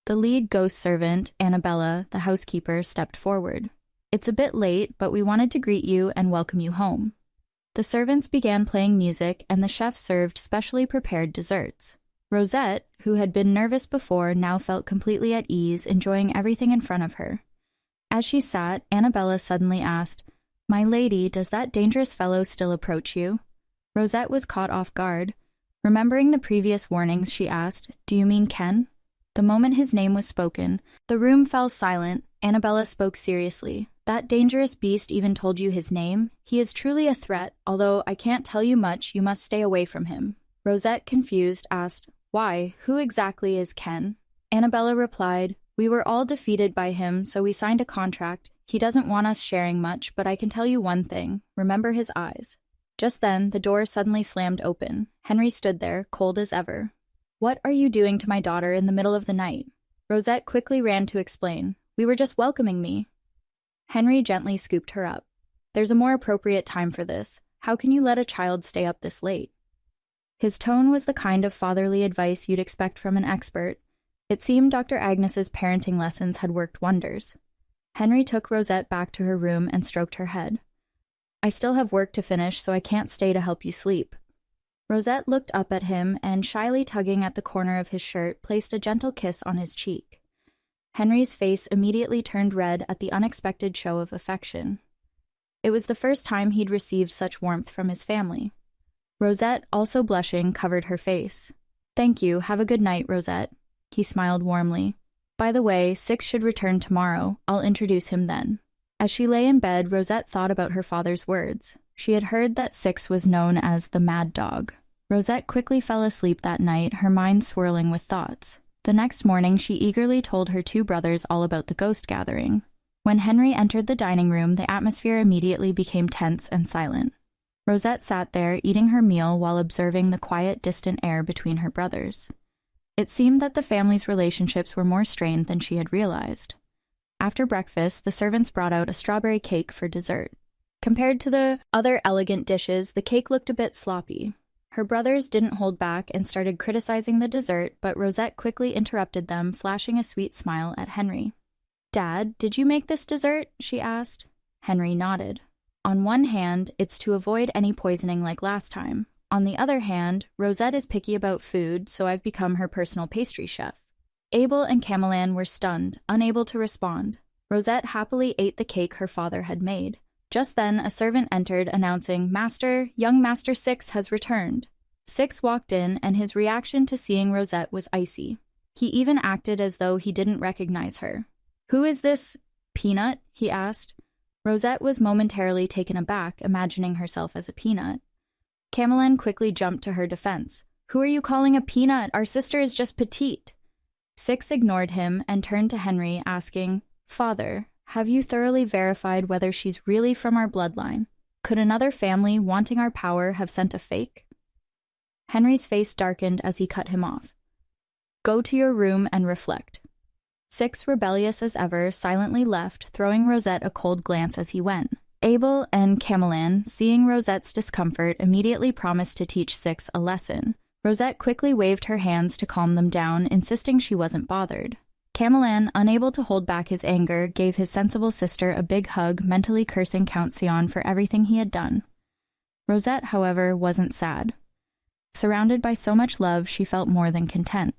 The lead ghost servant, Annabella, the housekeeper, stepped forward. "It's a bit late, but we wanted to greet you and welcome you home." The servants began playing music, and the chef served specially prepared desserts. Rosette, who had been nervous before, now felt completely at ease, enjoying everything in front of her. As she sat, Annabella suddenly asked, "My lady, does that dangerous fellow still approach you?" Rosette was caught off guard. Remembering the previous warnings, she asked, "Do you mean Ken?" The moment his name was spoken, the room fell silent. Annabella spoke seriously. "That dangerous beast even told you his name? He is truly a threat, although I can't tell you much, you must stay away from him." Rosette, confused, asked, "Why? Who exactly is Ken?" Annabella replied, "We were all defeated by him, so we signed a contract. He doesn't want us sharing much, but I can tell you one thing. Remember his eyes." Just then, the door suddenly slammed open. Henry stood there, cold as ever. "What are you doing to my daughter in the middle of the night?" Rosette quickly ran to explain. "We were just welcoming me." Henry gently scooped her up. "There's a more appropriate time for this. How can you let a child stay up this late?" His tone was the kind of fatherly advice you'd expect from an expert. It seemed Dr. Agnes's parenting lessons had worked wonders. Henry took Rosette back to her room and stroked her head. "I still have work to finish, so I can't stay to help you sleep." Rosette looked up at him and, shyly tugging at the corner of his shirt, placed a gentle kiss on his cheek. Henry's face immediately turned red at the unexpected show of affection. It was the first time he'd received such warmth from his family. Rosette, also blushing, covered her face. "Thank you. Have a good night, Rosette." He smiled warmly. "By the way, Six should return tomorrow. I'll introduce him then." As she lay in bed, Rosette thought about her father's words. She had heard that Six was known as the Mad Dog. Rosette quickly fell asleep that night, her mind swirling with thoughts. The next morning, she eagerly told her two brothers all about the ghost gathering. When Henry entered the dining room, the atmosphere immediately became tense and silent. Rosette sat there, eating her meal while observing the quiet, distant air between her brothers. It seemed that the family's relationships were more strained than she had realized. After breakfast, the servants brought out a strawberry cake for dessert. Compared to the other elegant dishes, the cake looked a bit sloppy. Her brothers didn't hold back and started criticizing the dessert, but Rosette quickly interrupted them, flashing a sweet smile at Henry. "Dad, did you make this dessert?" she asked. Henry nodded. "On one hand, it's to avoid any poisoning like last time. On the other hand, Rosette is picky about food, so I've become her personal pastry chef." Abel and Camelan were stunned, unable to respond. Rosette happily ate the cake her father had made. Just then, a servant entered, announcing, "Master, young Master Six has returned." Six walked in, and his reaction to seeing Rosette was icy. He even acted as though he didn't recognize her. "Who is this peanut?" he asked. Rosette was momentarily taken aback, imagining herself as a peanut. Camelan quickly jumped to her defense. "Who are you calling a peanut? Our sister is just petite." Six ignored him and turned to Henry, asking, "Father, have you thoroughly verified whether she's really from our bloodline? Could another family, wanting our power, have sent a fake?" Henry's face darkened as he cut him off. "Go to your room and reflect." Six, rebellious as ever, silently left, throwing Rosette a cold glance as he went. Abel and Camelan, seeing Rosette's discomfort, immediately promised to teach Six a lesson. Rosette quickly waved her hands to calm them down, insisting she wasn't bothered. Camelan, unable to hold back his anger, gave his sensible sister a big hug, mentally cursing Count Sion for everything he had done. Rosette, however, wasn't sad. Surrounded by so much love, she felt more than content.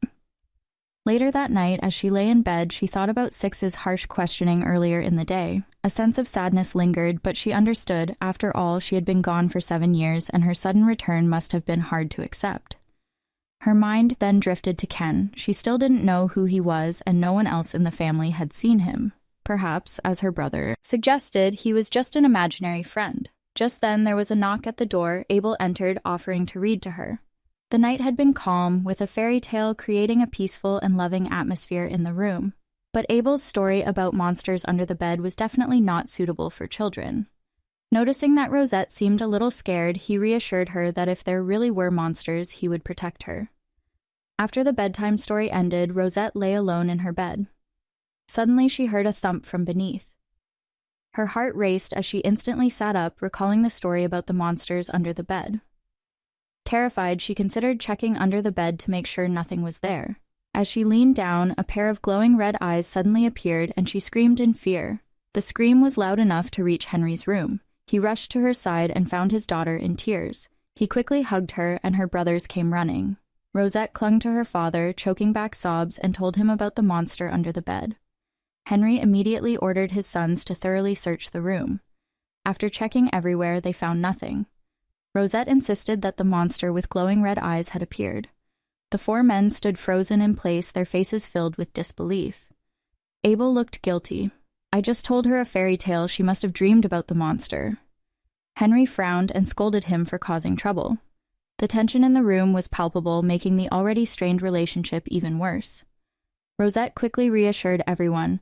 Later that night, as she lay in bed, she thought about Six's harsh questioning earlier in the day. A sense of sadness lingered, but she understood, after all, she had been gone for 7 years, and her sudden return must have been hard to accept. Her mind then drifted to Ken. She still didn't know who he was, and no one else in the family had seen him. Perhaps, as her brother suggested, he was just an imaginary friend. Just then there was a knock at the door. Abel entered, offering to read to her. The night had been calm, with a fairy tale creating a peaceful and loving atmosphere in the room. But Abel's story about monsters under the bed was definitely not suitable for children. Noticing that Rosette seemed a little scared, he reassured her that if there really were monsters, he would protect her. After the bedtime story ended, Rosette lay alone in her bed. Suddenly she heard a thump from beneath. Her heart raced as she instantly sat up, recalling the story about the monsters under the bed. Terrified, she considered checking under the bed to make sure nothing was there. As she leaned down, a pair of glowing red eyes suddenly appeared, and she screamed in fear. The scream was loud enough to reach Henry's room. He rushed to her side and found his daughter in tears. He quickly hugged her, and her brothers came running. Rosette clung to her father, choking back sobs, and told him about the monster under the bed. Henry immediately ordered his sons to thoroughly search the room. After checking everywhere, they found nothing. Rosette insisted that the monster with glowing red eyes had appeared. The 4 men stood frozen in place, their faces filled with disbelief. Abel looked guilty. I just told her a fairy tale. She must have dreamed about the monster. Henry frowned and scolded him for causing trouble. The tension in the room was palpable, making the already strained relationship even worse. Rosette quickly reassured everyone.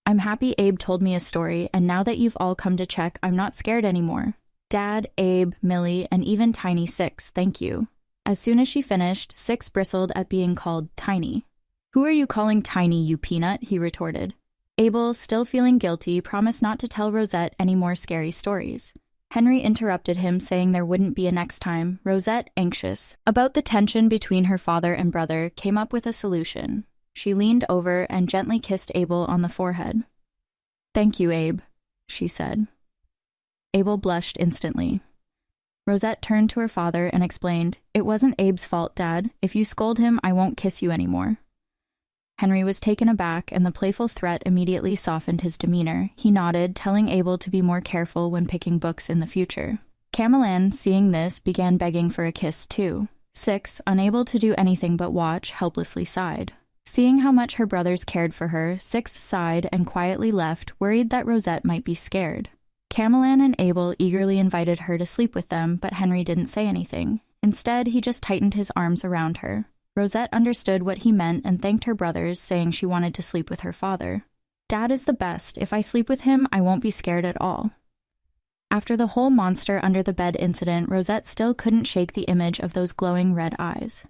I'm happy Abe told me a story, and now that you've all come to check, I'm not scared anymore. Dad, Abe, Millie, and even Tiny Six, thank you. As soon as she finished, Six bristled at being called Tiny. Who are you calling Tiny, you peanut? He retorted. Abel, still feeling guilty, promised not to tell Rosette any more scary stories. Henry interrupted him, saying there wouldn't be a next time. Rosette, anxious about the tension between her father and brother, came up with a solution. She leaned over and gently kissed Abel on the forehead. Thank you, Abe, she said. Abel blushed instantly. Rosette turned to her father and explained, It wasn't Abe's fault, Dad. If you scold him, I won't kiss you anymore. Henry was taken aback, and the playful threat immediately softened his demeanor. He nodded, telling Abel to be more careful when picking books in the future. Camelan, seeing this, began begging for a kiss too. Six, unable to do anything but watch, helplessly sighed. Seeing how much her brothers cared for her, Six sighed and quietly left, worried that Rosette might be scared. Camelan and Abel eagerly invited her to sleep with them, but Henry didn't say anything. Instead, he just tightened his arms around her. Rosette understood what he meant and thanked her brothers, saying she wanted to sleep with her father. Dad is the best. If I sleep with him, I won't be scared at all. After the whole monster under the bed incident, Rosette still couldn't shake the image of those glowing red eyes.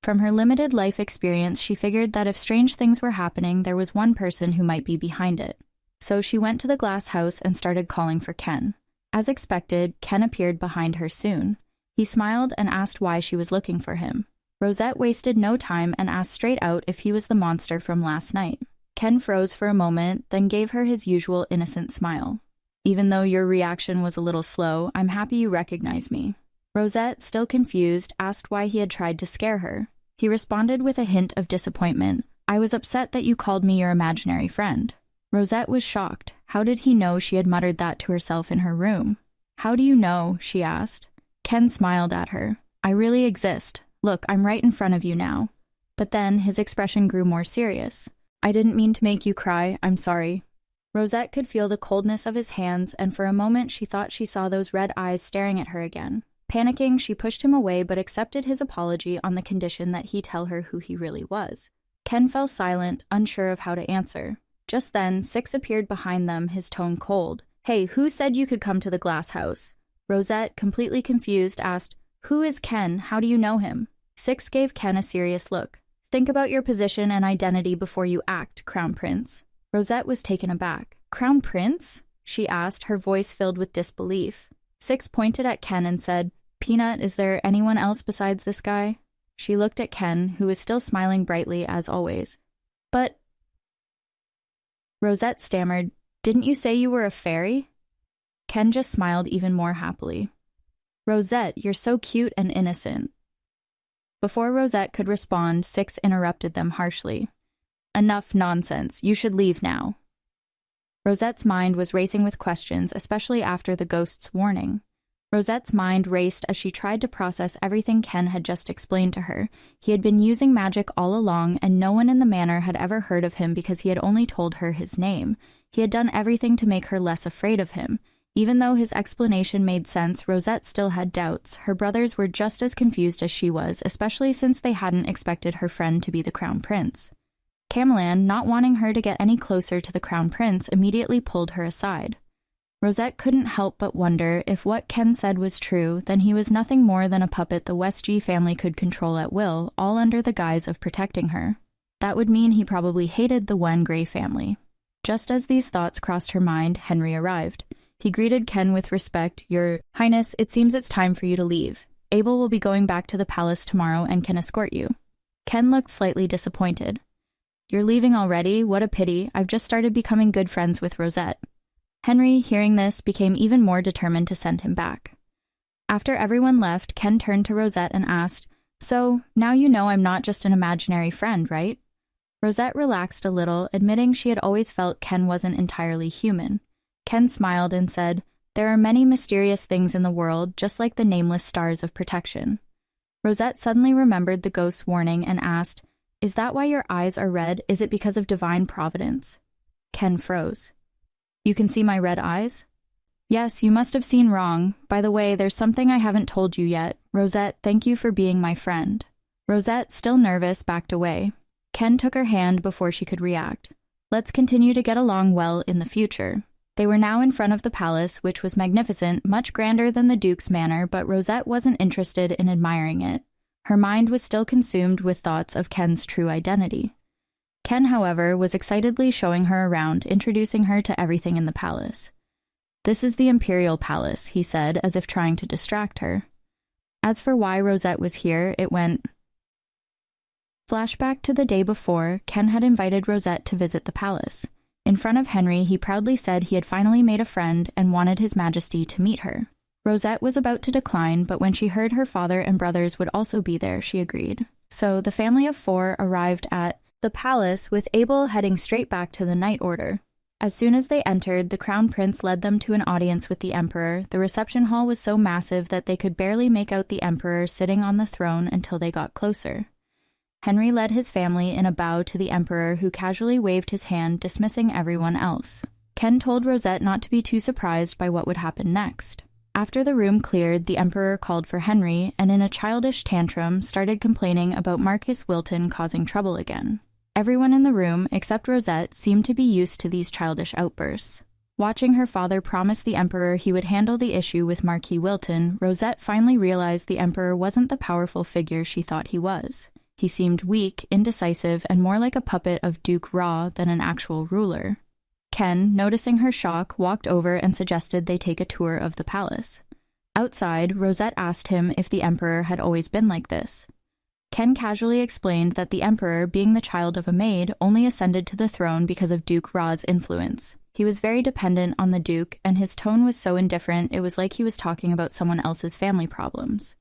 From her limited life experience, she figured that if strange things were happening, there was one person who might be behind it. So she went to the glass house and started calling for Ken. As expected, Ken appeared behind her soon. He smiled and asked why she was looking for him. Rosette wasted no time and asked straight out if he was the monster from last night. Ken froze for a moment, then gave her his usual innocent smile. Even though your reaction was a little slow, I'm happy you recognize me. Rosette, still confused, asked why he had tried to scare her. He responded with a hint of disappointment. I was upset that you called me your imaginary friend. Rosette was shocked. How did he know she had muttered that to herself in her room? How do you know? She asked. Ken smiled at her. I really exist. Look, I'm right in front of you now. But then his expression grew more serious. I didn't mean to make you cry. I'm sorry. Rosette could feel the coldness of his hands, and for a moment she thought she saw those red eyes staring at her again. Panicking, she pushed him away but accepted his apology on the condition that he tell her who he really was. Ken fell silent, unsure of how to answer. Just then, Six appeared behind them, his tone cold. Hey, who said you could come to the glass house? Rosette, completely confused, asked, Who is Ken? How do you know him? Six gave Ken a serious look. Think about your position and identity before you act, Crown Prince. Rosette was taken aback. Crown Prince? She asked, her voice filled with disbelief. Six pointed at Ken and said, Peanut, is there anyone else besides this guy? She looked at Ken, who was still smiling brightly as always. But... Rosette stammered, "Didn't you say you were a fairy?" Ken just smiled even more happily. "Rosette, you're so cute and innocent." Before Rosette could respond, Six interrupted them harshly. "Enough nonsense. You should leave now." Rosette's mind was racing with questions, especially after the ghost's warning. Rosette's mind raced as she tried to process everything Ken had just explained to her. He had been using magic all along, and no one in the manor had ever heard of him because he had only told her his name. He had done everything to make her less afraid of him. Even though his explanation made sense, Rosette still had doubts. Her brothers were just as confused as she was, especially since they hadn't expected her friend to be the Crown Prince. Camelan, not wanting her to get any closer to the Crown Prince, immediately pulled her aside. Rosette couldn't help but wonder if what Ken said was true, then he was nothing more than a puppet the Westgy family could control at will, all under the guise of protecting her. That would mean he probably hated the Wen Grey family. Just as these thoughts crossed her mind, Henry arrived. He greeted Ken with respect. "Your Highness, it seems it's time for you to leave. Abel will be going back to the palace tomorrow and can escort you." Ken looked slightly disappointed. "You're leaving already? What a pity. I've just started becoming good friends with Rosette." Henry, hearing this, became even more determined to send him back. After everyone left, Ken turned to Rosette and asked, "So, now you know I'm not just an imaginary friend, right?" Rosette relaxed a little, admitting she had always felt Ken wasn't entirely human. Ken smiled and said, "There are many mysterious things in the world, just like the nameless stars of protection." Rosette suddenly remembered the ghost's warning and asked, "Is that why your eyes are red? Is it because of divine providence?" Ken froze. "You can see my red eyes?" "Yes, you must have seen wrong. By the way, there's something I haven't told you yet. Rosette, thank you for being my friend." Rosette, still nervous, backed away. Ken took her hand before she could react. "Let's continue to get along well in the future." They were now in front of the palace, which was magnificent, much grander than the Duke's manor, but Rosette wasn't interested in admiring it. Her mind was still consumed with thoughts of Ken's true identity. Ken, however, was excitedly showing her around, introducing her to everything in the palace. "This is the Imperial Palace," he said, as if trying to distract her. As for why Rosette was here, it went... Flashback to the day before, Ken had invited Rosette to visit the palace. In front of Henry, he proudly said he had finally made a friend and wanted His Majesty to meet her. Rosette was about to decline, but when she heard her father and brothers would also be there, she agreed. So the family of four arrived at the palace, with Abel heading straight back to the Night Order. As soon as they entered, the Crown Prince led them to an audience with the Emperor. The reception hall was so massive that they could barely make out the Emperor sitting on the throne until they got closer. Henry led his family in a bow to the Emperor, who casually waved his hand, dismissing everyone else. Ken told Rosette not to be too surprised by what would happen next. After the room cleared, the Emperor called for Henry, and in a childish tantrum, started complaining about Marcus Wilton causing trouble again. Everyone in the room, except Rosette, seemed to be used to these childish outbursts. Watching her father promise the Emperor he would handle the issue with Marquis Wilton, Rosette finally realized the Emperor wasn't the powerful figure she thought he was. He seemed weak, indecisive, and more like a puppet of Duke Ra than an actual ruler. Ken, noticing her shock, walked over and suggested they take a tour of the palace. Outside, Rosette asked him if the Emperor had always been like this. Ken casually explained that the Emperor, being the child of a maid, only ascended to the throne because of Duke Ra's influence. He was very dependent on the Duke, and his tone was so indifferent it was like he was talking about someone else's family problems.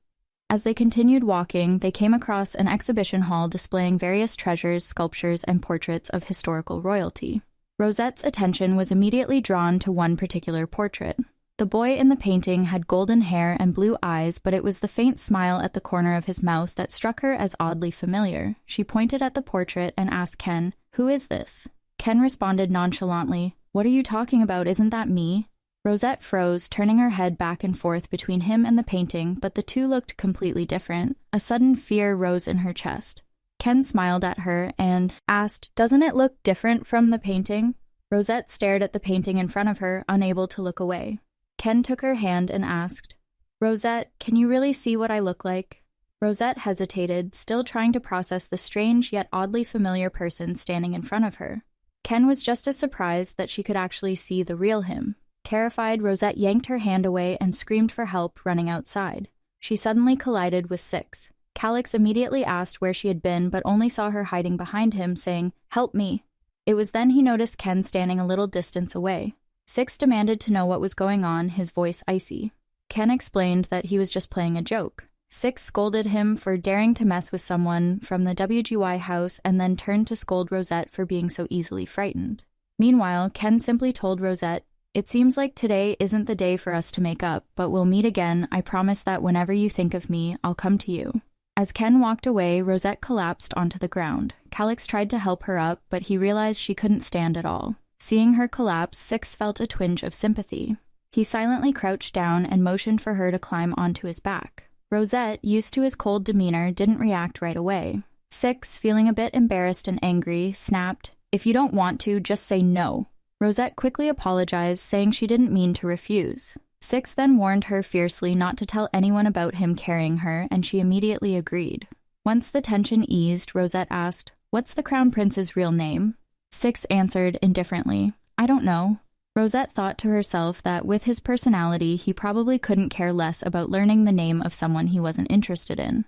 As they continued walking, they came across an exhibition hall displaying various treasures, sculptures, and portraits of historical royalty. Rosette's attention was immediately drawn to one particular portrait. The boy in the painting had golden hair and blue eyes, but it was the faint smile at the corner of his mouth that struck her as oddly familiar. She pointed at the portrait and asked Ken, "Who is this?" Ken responded nonchalantly, "What are you talking about? Isn't that me?" Rosette froze, turning her head back and forth between him and the painting, but the two looked completely different. A sudden fear rose in her chest. Ken smiled at her and asked, "Doesn't it look different from the painting?" Rosette stared at the painting in front of her, unable to look away. Ken took her hand and asked, "Rosette, can you really see what I look like?" Rosette hesitated, still trying to process the strange yet oddly familiar person standing in front of her. Ken was just as surprised that she could actually see the real him. Terrified, Rosette yanked her hand away and screamed for help, running outside. She suddenly collided with Six. Calix immediately asked where she had been, but only saw her hiding behind him, saying, "Help me." It was then he noticed Ken standing a little distance away. Six demanded to know what was going on, his voice icy. Ken explained that he was just playing a joke. Six scolded him for daring to mess with someone from the WGY house and then turned to scold Rosette for being so easily frightened. Meanwhile, Ken simply told Rosette, "It seems like today isn't the day for us to make up, but we'll meet again. I promise that whenever you think of me, I'll come to you." As Ken walked away, Rosette collapsed onto the ground. Calix tried to help her up, but he realized she couldn't stand at all. Seeing her collapse, Six felt a twinge of sympathy. He silently crouched down and motioned for her to climb onto his back. Rosette, used to his cold demeanor, didn't react right away. Six, feeling a bit embarrassed and angry, snapped, "If you don't want to, just say no." Rosette quickly apologized, saying she didn't mean to refuse. Six then warned her fiercely not to tell anyone about him carrying her, and she immediately agreed. Once the tension eased, Rosette asked, "What's the Crown Prince's real name?" Six answered indifferently, "I don't know." Rosette thought to herself that with his personality, he probably couldn't care less about learning the name of someone he wasn't interested in.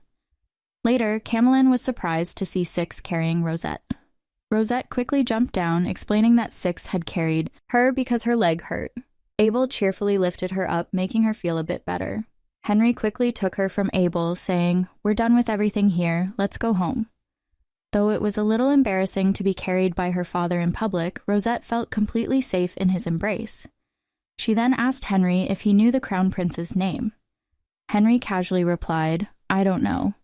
Later, Camelin was surprised to see Six carrying Rosette. Rosette quickly jumped down, explaining that Six had carried her because her leg hurt. Abel cheerfully lifted her up, making her feel a bit better. Henry quickly took her from Abel, saying, "We're done with everything here, let's go home." Though it was a little embarrassing to be carried by her father in public, Rosette felt completely safe in his embrace. She then asked Henry if he knew the Crown Prince's name. Henry casually replied, "I don't know."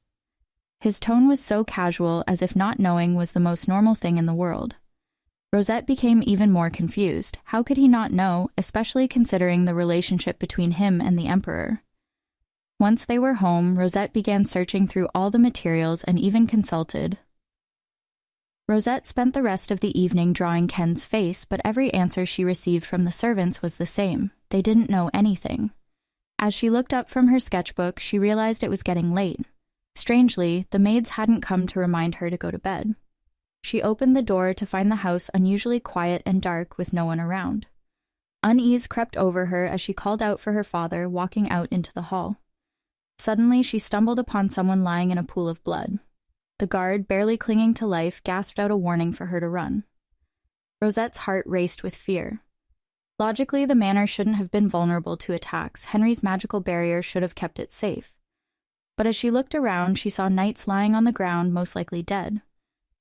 His tone was so casual, as if not knowing was the most normal thing in the world. Rosette became even more confused. How could he not know, especially considering the relationship between him and the Emperor? Once they were home, Rosette began searching through all the materials and even consulted. Rosette spent the rest of the evening drawing Ken's face, but every answer she received from the servants was the same. They didn't know anything. As she looked up from her sketchbook, she realized it was getting late. Strangely, the maids hadn't come to remind her to go to bed. She opened the door to find the house unusually quiet and dark with no one around. Unease crept over her as she called out for her father, walking out into the hall. Suddenly, she stumbled upon someone lying in a pool of blood. The guard, barely clinging to life, gasped out a warning for her to run. Rosette's heart raced with fear. Logically, the manor shouldn't have been vulnerable to attacks. Henry's magical barrier should have kept it safe. But as she looked around, she saw knights lying on the ground, most likely dead.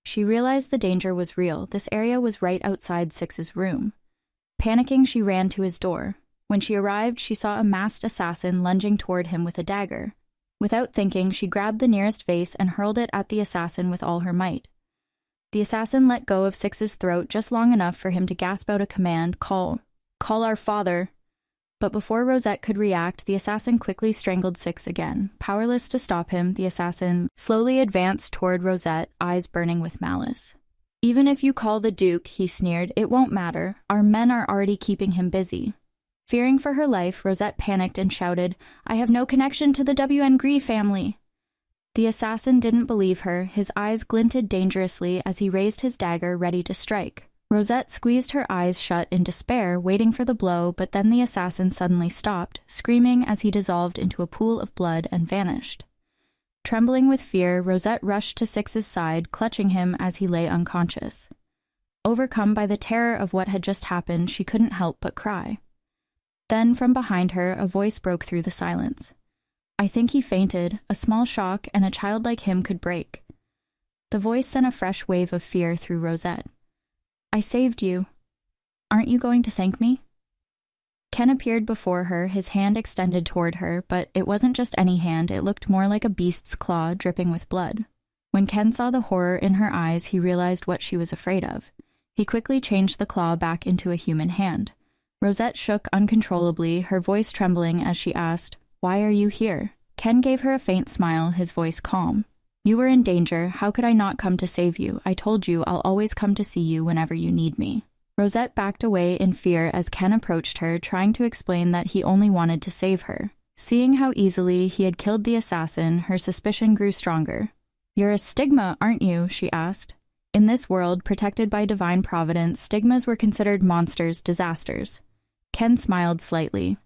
She realized the danger was real. This area was right outside Six's room. Panicking, she ran to his door. When she arrived, she saw a masked assassin lunging toward him with a dagger. Without thinking, she grabbed the nearest vase and hurled it at the assassin with all her might. The assassin let go of Six's throat just long enough for him to gasp out a command, Call our father." But before Rosette could react, the assassin quickly strangled Six again. Powerless to stop him, the assassin slowly advanced toward Rosette, eyes burning with malice. "Even if you call the Duke," he sneered, "it won't matter. Our men are already keeping him busy." Fearing for her life, Rosette panicked and shouted, "I have no connection to the W.N. Gree family." The assassin didn't believe her. His eyes glinted dangerously as he raised his dagger, ready to strike. Rosette squeezed her eyes shut in despair, waiting for the blow, but then the assassin suddenly stopped, screaming as he dissolved into a pool of blood and vanished. Trembling with fear, Rosette rushed to Six's side, clutching him as he lay unconscious. Overcome by the terror of what had just happened, she couldn't help but cry. Then, from behind her, a voice broke through the silence. "I think he fainted. A small shock, and a child like him could break." The voice sent a fresh wave of fear through Rosette. "I saved you. Aren't you going to thank me?" Ken appeared before her, his hand extended toward her, but it wasn't just any hand, it looked more like a beast's claw dripping with blood. When Ken saw the horror in her eyes, he realized what she was afraid of. He quickly changed the claw back into a human hand. Rosette shook uncontrollably, her voice trembling as she asked, "Why are you here?" Ken gave her a faint smile, his voice calm. "You were in danger. How could I not come to save you? I told you I'll always come to see you whenever you need me." Rosette backed away in fear as Ken approached her, trying to explain that he only wanted to save her. Seeing how easily he had killed the assassin, her suspicion grew stronger. "You're a stigma, aren't you?" she asked. In this world, protected by divine providence, stigmas were considered monsters, disasters. Ken smiled slightly.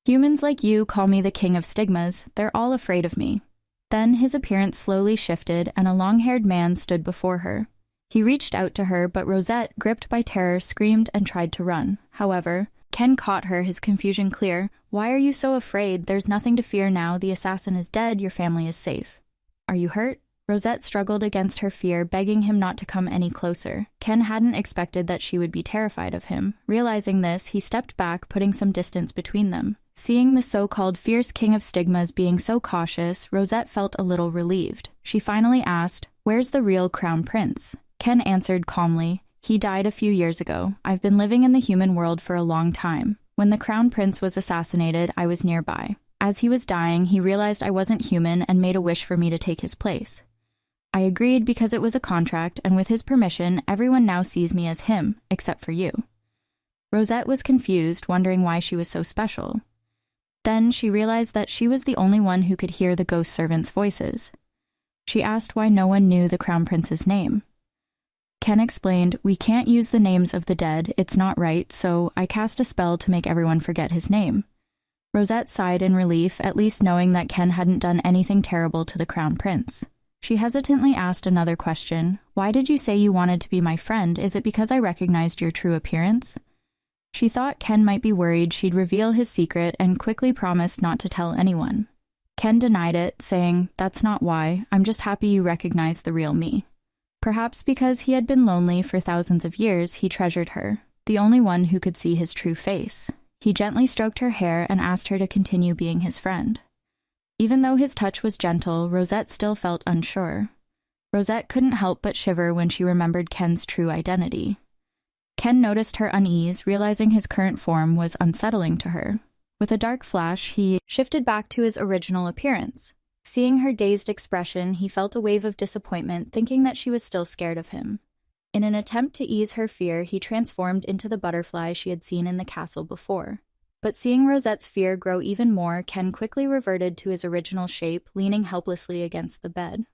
"Humans like you call me the king of stigmas. They're all afraid of me." Then his appearance slowly shifted and a long-haired man stood before her. He reached out to her, but Rosette, gripped by terror, screamed and tried to run. However, Ken caught her, his confusion clear. "Why are you so afraid? There's nothing to fear now. The assassin is dead. Your family is safe." "Are you hurt?" Rosette struggled against her fear, begging him not to come any closer. Ken hadn't expected that she would be terrified of him. Realizing this, he stepped back, putting some distance between them. Seeing the so-called fierce king of stigmas being so cautious, Rosette felt a little relieved. She finally asked, "Where's the real crown prince?" Ken answered calmly, "He died a few years ago. I've been living in the human world for a long time. When the crown prince was assassinated, I was nearby. As he was dying, he realized I wasn't human and made a wish for me to take his place. I agreed because it was a contract, and with his permission, everyone now sees me as him, except for you." Rosette was confused, wondering why she was so special. Then she realized that she was the only one who could hear the ghost servants' voices. She asked why no one knew the crown prince's name. Ken explained, "We can't use the names of the dead, it's not right, so I cast a spell to make everyone forget his name." Rosette sighed in relief, at least knowing that Ken hadn't done anything terrible to the crown prince. She hesitantly asked another question. "Why did you say you wanted to be my friend? Is it because I recognized your true appearance?" She thought Ken might be worried she'd reveal his secret and quickly promised not to tell anyone. Ken denied it, saying, "That's not why. I'm just happy you recognize the real me." Perhaps because he had been lonely for thousands of years, he treasured her, the only one who could see his true face. He gently stroked her hair and asked her to continue being his friend. Even though his touch was gentle, Rosette still felt unsure. Rosette couldn't help but shiver when she remembered Ken's true identity. Ken noticed her unease, realizing his current form was unsettling to her. With a dark flash, he shifted back to his original appearance. Seeing her dazed expression, he felt a wave of disappointment, thinking that she was still scared of him. In an attempt to ease her fear, he transformed into the butterfly she had seen in the castle before. But seeing Rosette's fear grow even more, Ken quickly reverted to his original shape, leaning helplessly against the bed.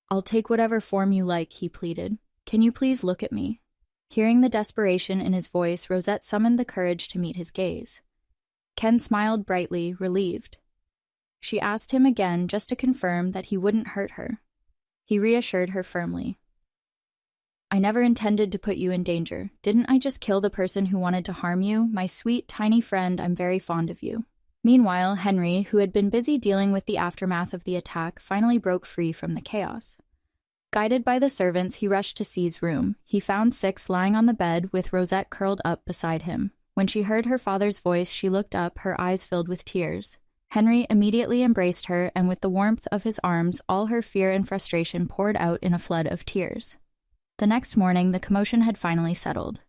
"I'll take whatever form you like," he pleaded. "Can you please look at me?" Hearing the desperation in his voice, Rosette summoned the courage to meet his gaze. Ken smiled brightly, relieved. She asked him again just to confirm that he wouldn't hurt her. He reassured her firmly. "I never intended to put you in danger. Didn't I just kill the person who wanted to harm you? My sweet, tiny friend, I'm very fond of you." Meanwhile, Henry, who had been busy dealing with the aftermath of the attack, finally broke free from the chaos. Guided by the servants, he rushed to C's room. He found Six lying on the bed with Rosette curled up beside him. When she heard her father's voice, she looked up, her eyes filled with tears. Henry immediately embraced her, and with the warmth of his arms, all her fear and frustration poured out in a flood of tears. The next morning, the commotion had finally settled.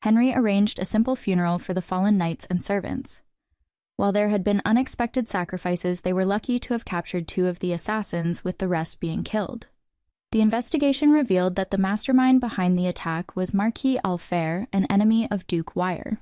Henry arranged a simple funeral for the fallen knights and servants. While there had been unexpected sacrifices, they were lucky to have captured 2 of the assassins, with the rest being killed. The investigation revealed that the mastermind behind the attack was Marquis Alfer, an enemy of Duke Wire.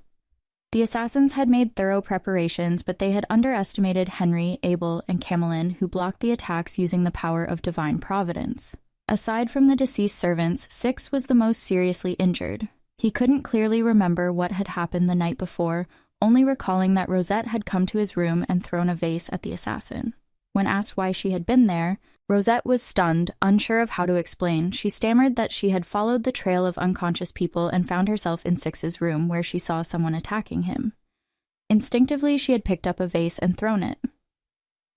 The assassins had made thorough preparations, but they had underestimated Henry, Abel, and Camelin, who blocked the attacks using the power of divine providence. Aside from the deceased servants, Six was the most seriously injured. He couldn't clearly remember what had happened the night before, only recalling that Rosette had come to his room and thrown a vase at the assassin. When asked why she had been there, Rosette was stunned, unsure of how to explain. She stammered that she had followed the trail of unconscious people and found herself in Six's room, where she saw someone attacking him. Instinctively, she had picked up a vase and thrown it.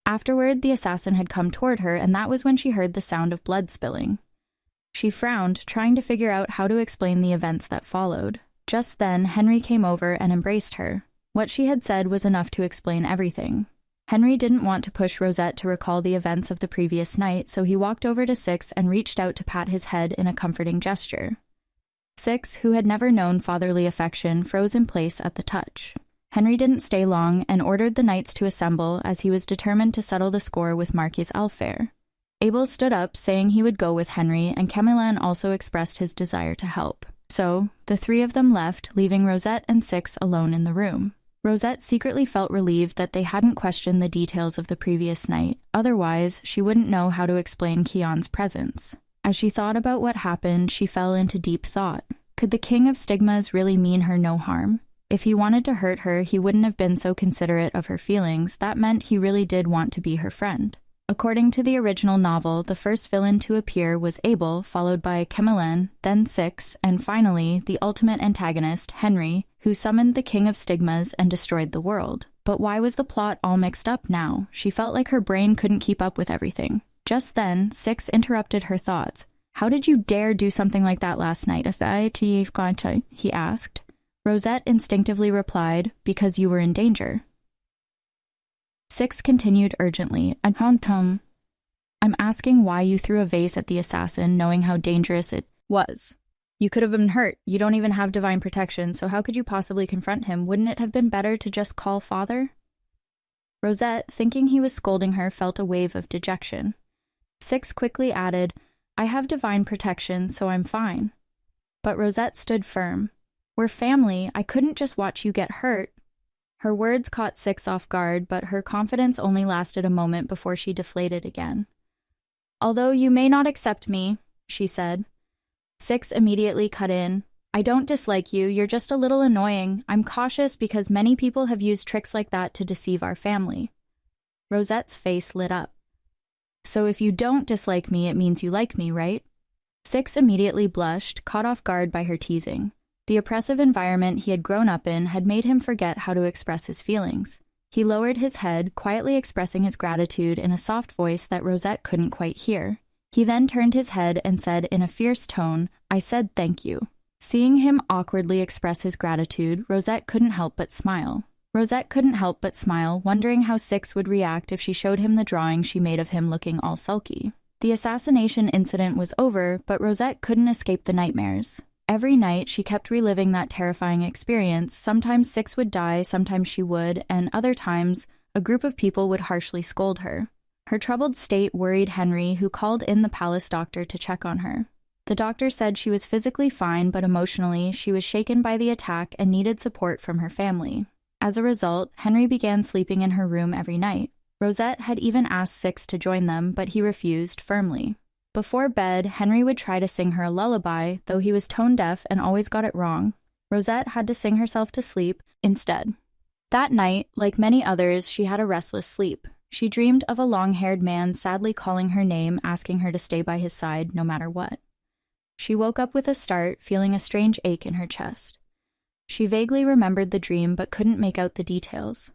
Afterward, the assassin had come toward her, and that was when she heard the sound of blood spilling. She frowned, trying to figure out how to explain the events that followed. Just then, Henry came over and embraced her. What she had said was enough to explain everything. Henry didn't want to push Rosette to recall the events of the previous night, so he walked over to Six and reached out to pat his head in a comforting gesture. Six, who had never known fatherly affection, froze in place at the touch. Henry didn't stay long and ordered the knights to assemble, as he was determined to settle the score with Marquis Alfer. Abel stood up, saying he would go with Henry, and Camelin also expressed his desire to help. So, the 3 of them left, leaving Rosette and Six alone in the room. Rosette secretly felt relieved that they hadn't questioned the details of the previous night. Otherwise, she wouldn't know how to explain Keon's presence. As she thought about what happened, she fell into deep thought. Could the King of Stigmas really mean her no harm? If he wanted to hurt her, he wouldn't have been so considerate of her feelings. That meant he really did want to be her friend. According to the original novel, the first villain to appear was Abel, followed by Kemelan, then Six, and finally, the ultimate antagonist, Henry, who summoned the King of Stigmas and destroyed the world. But why was the plot all mixed up now? She felt like her brain couldn't keep up with everything. Just then, Six interrupted her thoughts. "How did you dare do something like that last night?" he asked. Rosette instinctively replied, "Because you were in danger." Six continued urgently, I'm asking why you threw a vase at the assassin, knowing how dangerous it was. You could have been hurt. You don't even have divine protection, so how could you possibly confront him? Wouldn't it have been better to just call father?" Rosette, thinking he was scolding her, felt a wave of dejection. Six quickly added, "I have divine protection, so I'm fine." But Rosette stood firm. "We're family. I couldn't just watch you get hurt." Her words caught Six off guard, but her confidence only lasted a moment before she deflated again. "Although you may not accept me," she said. Six immediately cut in. "I don't dislike you, you're just a little annoying. I'm cautious because many people have used tricks like that to deceive our family." Rosette's face lit up. "So if you don't dislike me, it means you like me, right?" Six immediately blushed, caught off guard by her teasing. The oppressive environment he had grown up in had made him forget how to express his feelings. He lowered his head, quietly expressing his gratitude in a soft voice that Rosette couldn't quite hear. He then turned his head and said in a fierce tone, "I said thank you." Seeing him awkwardly express his gratitude, Rosette couldn't help but smile. Wondering how Six would react if she showed him the drawing she made of him looking all sulky. The assassination incident was over, but Rosette couldn't escape the nightmares. Every night, she kept reliving that terrifying experience. Sometimes Six would die, sometimes she would, and other times, a group of people would harshly scold her. Her troubled state worried Henry, who called in the palace doctor to check on her. The doctor said she was physically fine, but emotionally, she was shaken by the attack and needed support from her family. As a result, Henry began sleeping in her room every night. Rosette had even asked Six to join them, but he refused firmly. Before bed, Henry would try to sing her a lullaby, though he was tone deaf and always got it wrong. Rosette had to sing herself to sleep instead. That night, like many others, she had a restless sleep. She dreamed of a long-haired man sadly calling her name, asking her to stay by his side no matter what. She woke up with a start, feeling a strange ache in her chest. She vaguely remembered the dream but couldn't make out the details.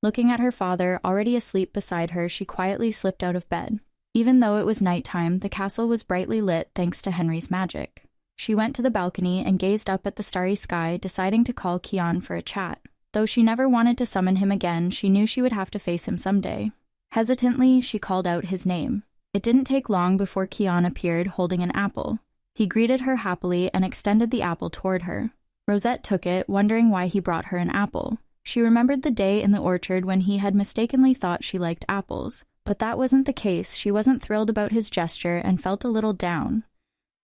Looking at her father, already asleep beside her, she quietly slipped out of bed. Even though it was nighttime, the castle was brightly lit thanks to Henry's magic. She went to the balcony and gazed up at the starry sky, deciding to call Kian for a chat. Though she never wanted to summon him again, she knew she would have to face him someday. Hesitantly, she called out his name. It didn't take long before Kian appeared holding an apple. He greeted her happily and extended the apple toward her. Rosette took it, wondering why he brought her an apple. She remembered the day in the orchard when he had mistakenly thought she liked apples. But that wasn't the case. She wasn't thrilled about his gesture and felt a little down.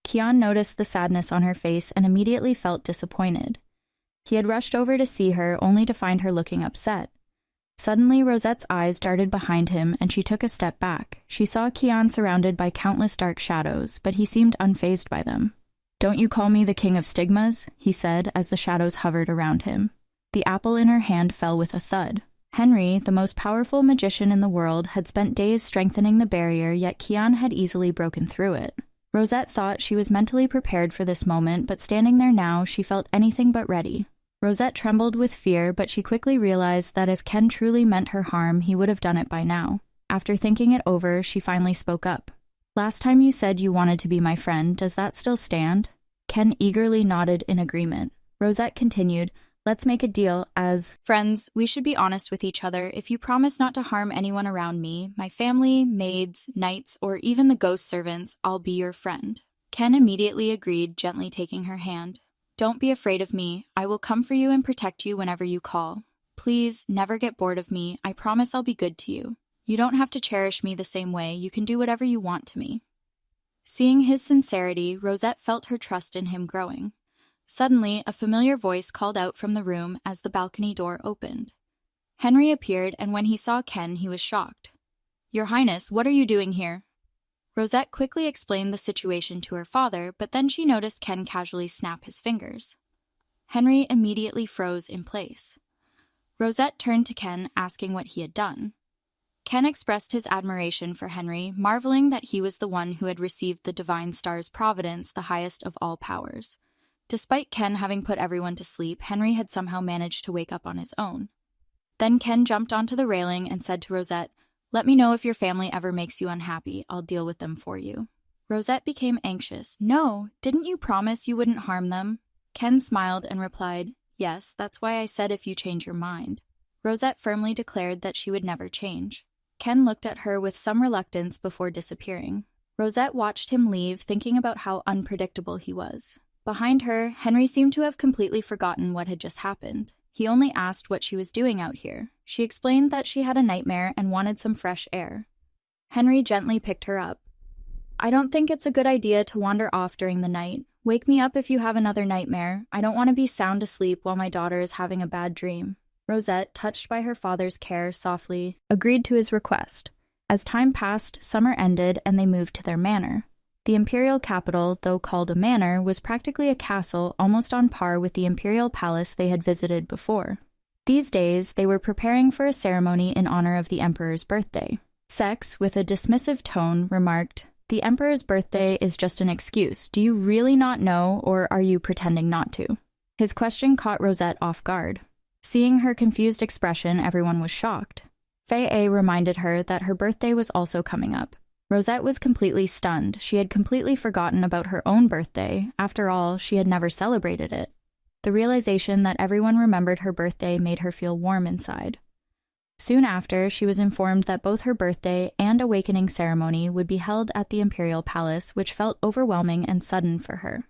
Kian noticed the sadness on her face and immediately felt disappointed. He had rushed over to see her, only to find her looking upset. Suddenly, Rosette's eyes darted behind him, and she took a step back. She saw Kian surrounded by countless dark shadows, but he seemed unfazed by them. "Don't you call me the King of Stigmas?" he said as the shadows hovered around him. The apple in her hand fell with a thud. Henry, the most powerful magician in the world, had spent days strengthening the barrier, yet Kian had easily broken through it. Rosette thought she was mentally prepared for this moment, but standing there now, she felt anything but ready. Rosette trembled with fear, but she quickly realized that if Ken truly meant her harm, he would have done it by now. After thinking it over, she finally spoke up. "Last time you said you wanted to be my friend, does that still stand?" Ken eagerly nodded in agreement. Rosette continued, "Let's make a deal. As friends, we should be honest with each other. If you promise not to harm anyone around me, my family, maids, knights, or even the ghost servants, I'll be your friend." Ken immediately agreed, gently taking her hand. "Don't be afraid of me. I will come for you and protect you whenever you call. Please, never get bored of me. I promise I'll be good to you. You don't have to cherish me the same way. You can do whatever you want to me." Seeing his sincerity, Rosette felt her trust in him growing. Suddenly, a familiar voice called out from the room as the balcony door opened. Henry appeared, and when he saw Ken, he was shocked. "Your Highness, what are you doing here?" Rosette quickly explained the situation to her father, but then she noticed Ken casually snap his fingers. Henry immediately froze in place. Rosette turned to Ken, asking what he had done. Ken expressed his admiration for Henry, marveling that he was the one who had received the divine star's providence, the highest of all powers. Despite Ken having put everyone to sleep, Henry had somehow managed to wake up on his own. Then Ken jumped onto the railing and said to Rosette, "Let me know if your family ever makes you unhappy. I'll deal with them for you." Rosette became anxious. "No, didn't you promise you wouldn't harm them?" Ken smiled and replied, "Yes, that's why I said if you change your mind." Rosette firmly declared that she would never change. Ken looked at her with some reluctance before disappearing. Rosette watched him leave, thinking about how unpredictable he was. Behind her, Henry seemed to have completely forgotten what had just happened. He only asked what she was doing out here. She explained that she had a nightmare and wanted some fresh air. Henry gently picked her up. "I don't think it's a good idea to wander off during the night. Wake me up if you have another nightmare. I don't want to be sound asleep while my daughter is having a bad dream." Rosette, touched by her father's care, softly agreed to his request. As time passed, summer ended, and they moved to their manor. The imperial capital, though called a manor, was practically a castle, almost on par with the imperial palace they had visited before. These days, they were preparing for a ceremony in honor of the emperor's birthday. Sex, with a dismissive tone, remarked, "The emperor's birthday is just an excuse. Do you really not know, or are you pretending not to?" His question caught Rosette off guard. Seeing her confused expression, everyone was shocked. Fei reminded her that her birthday was also coming up. Rosette was completely stunned. She had completely forgotten about her own birthday. After all, she had never celebrated it. The realization that everyone remembered her birthday made her feel warm inside. Soon after, she was informed that both her birthday and awakening ceremony would be held at the imperial palace, which felt overwhelming and sudden for her.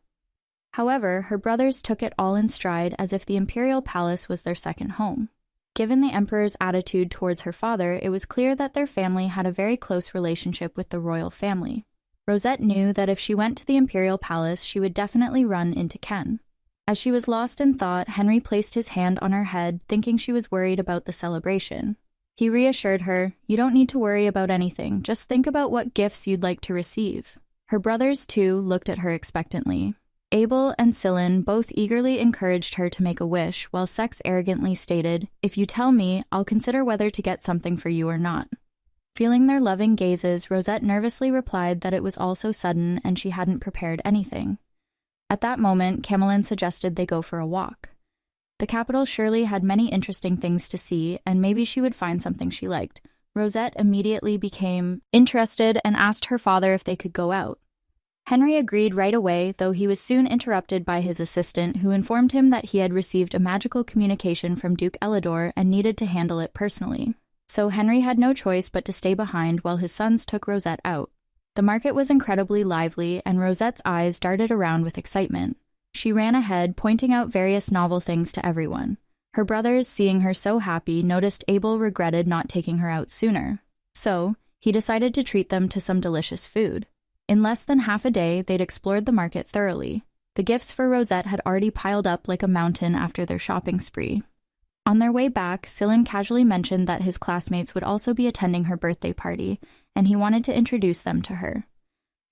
However, her brothers took it all in stride as if the imperial palace was their second home. Given the emperor's attitude towards her father, it was clear that their family had a very close relationship with the royal family. Rosette knew that if she went to the imperial palace, she would definitely run into Ken. As she was lost in thought, Henry placed his hand on her head, thinking she was worried about the celebration. He reassured her, "You don't need to worry about anything. Just think about what gifts you'd like to receive." Her brothers, too, looked at her expectantly. Abel and Sillin both eagerly encouraged her to make a wish, while Sex arrogantly stated, "If you tell me, I'll consider whether to get something for you or not." Feeling their loving gazes, Rosette nervously replied that it was all so sudden and she hadn't prepared anything. At that moment, Camelin suggested they go for a walk. The capital surely had many interesting things to see, and maybe she would find something she liked. Rosette immediately became interested and asked her father if they could go out. Henry agreed right away, though he was soon interrupted by his assistant, who informed him that he had received a magical communication from Duke Elidor and needed to handle it personally. So Henry had no choice but to stay behind while his sons took Rosette out. The market was incredibly lively, and Rosette's eyes darted around with excitement. She ran ahead, pointing out various novel things to everyone. Her brothers, seeing her so happy, noticed Abel regretted not taking her out sooner. So, he decided to treat them to some delicious food. In less than half a day, they'd explored the market thoroughly. The gifts for Rosette had already piled up like a mountain after their shopping spree. On their way back, Sillin casually mentioned that his classmates would also be attending her birthday party, and he wanted to introduce them to her.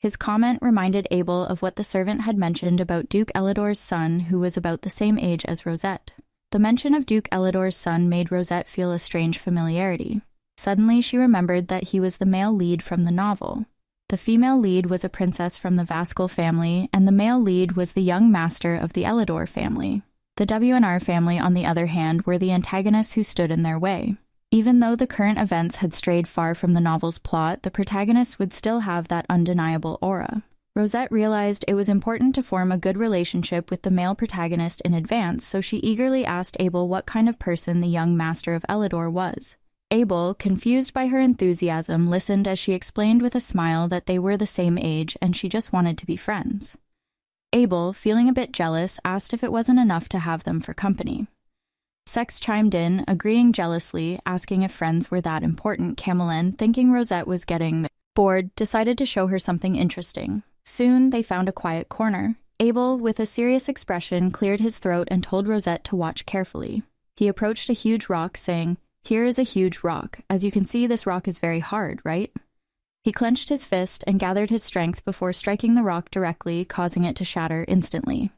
His comment reminded Abel of what the servant had mentioned about Duke Elidor's son, who was about the same age as Rosette. The mention of Duke Elidor's son made Rosette feel a strange familiarity. Suddenly, she remembered that he was the male lead from the novel. The female lead was a princess from the Vaskal family, and the male lead was the young master of the Elidor family. The WNR family, on the other hand, were the antagonists who stood in their way. Even though the current events had strayed far from the novel's plot, the protagonists would still have that undeniable aura. Rosette realized it was important to form a good relationship with the male protagonist in advance, so she eagerly asked Abel what kind of person the young master of Elidor was. Abel, confused by her enthusiasm, listened as she explained with a smile that they were the same age and she just wanted to be friends. Abel, feeling a bit jealous, asked if it wasn't enough to have them for company. Sex chimed in, agreeing jealously, asking if friends were that important. Camelin, thinking Rosette was getting bored, decided to show her something interesting. Soon, they found a quiet corner. Abel, with a serious expression, cleared his throat and told Rosette to watch carefully. He approached a huge rock, saying, "Here is a huge rock. As you can see, this rock is very hard, right?" He clenched his fist and gathered his strength before striking the rock directly, causing it to shatter instantly.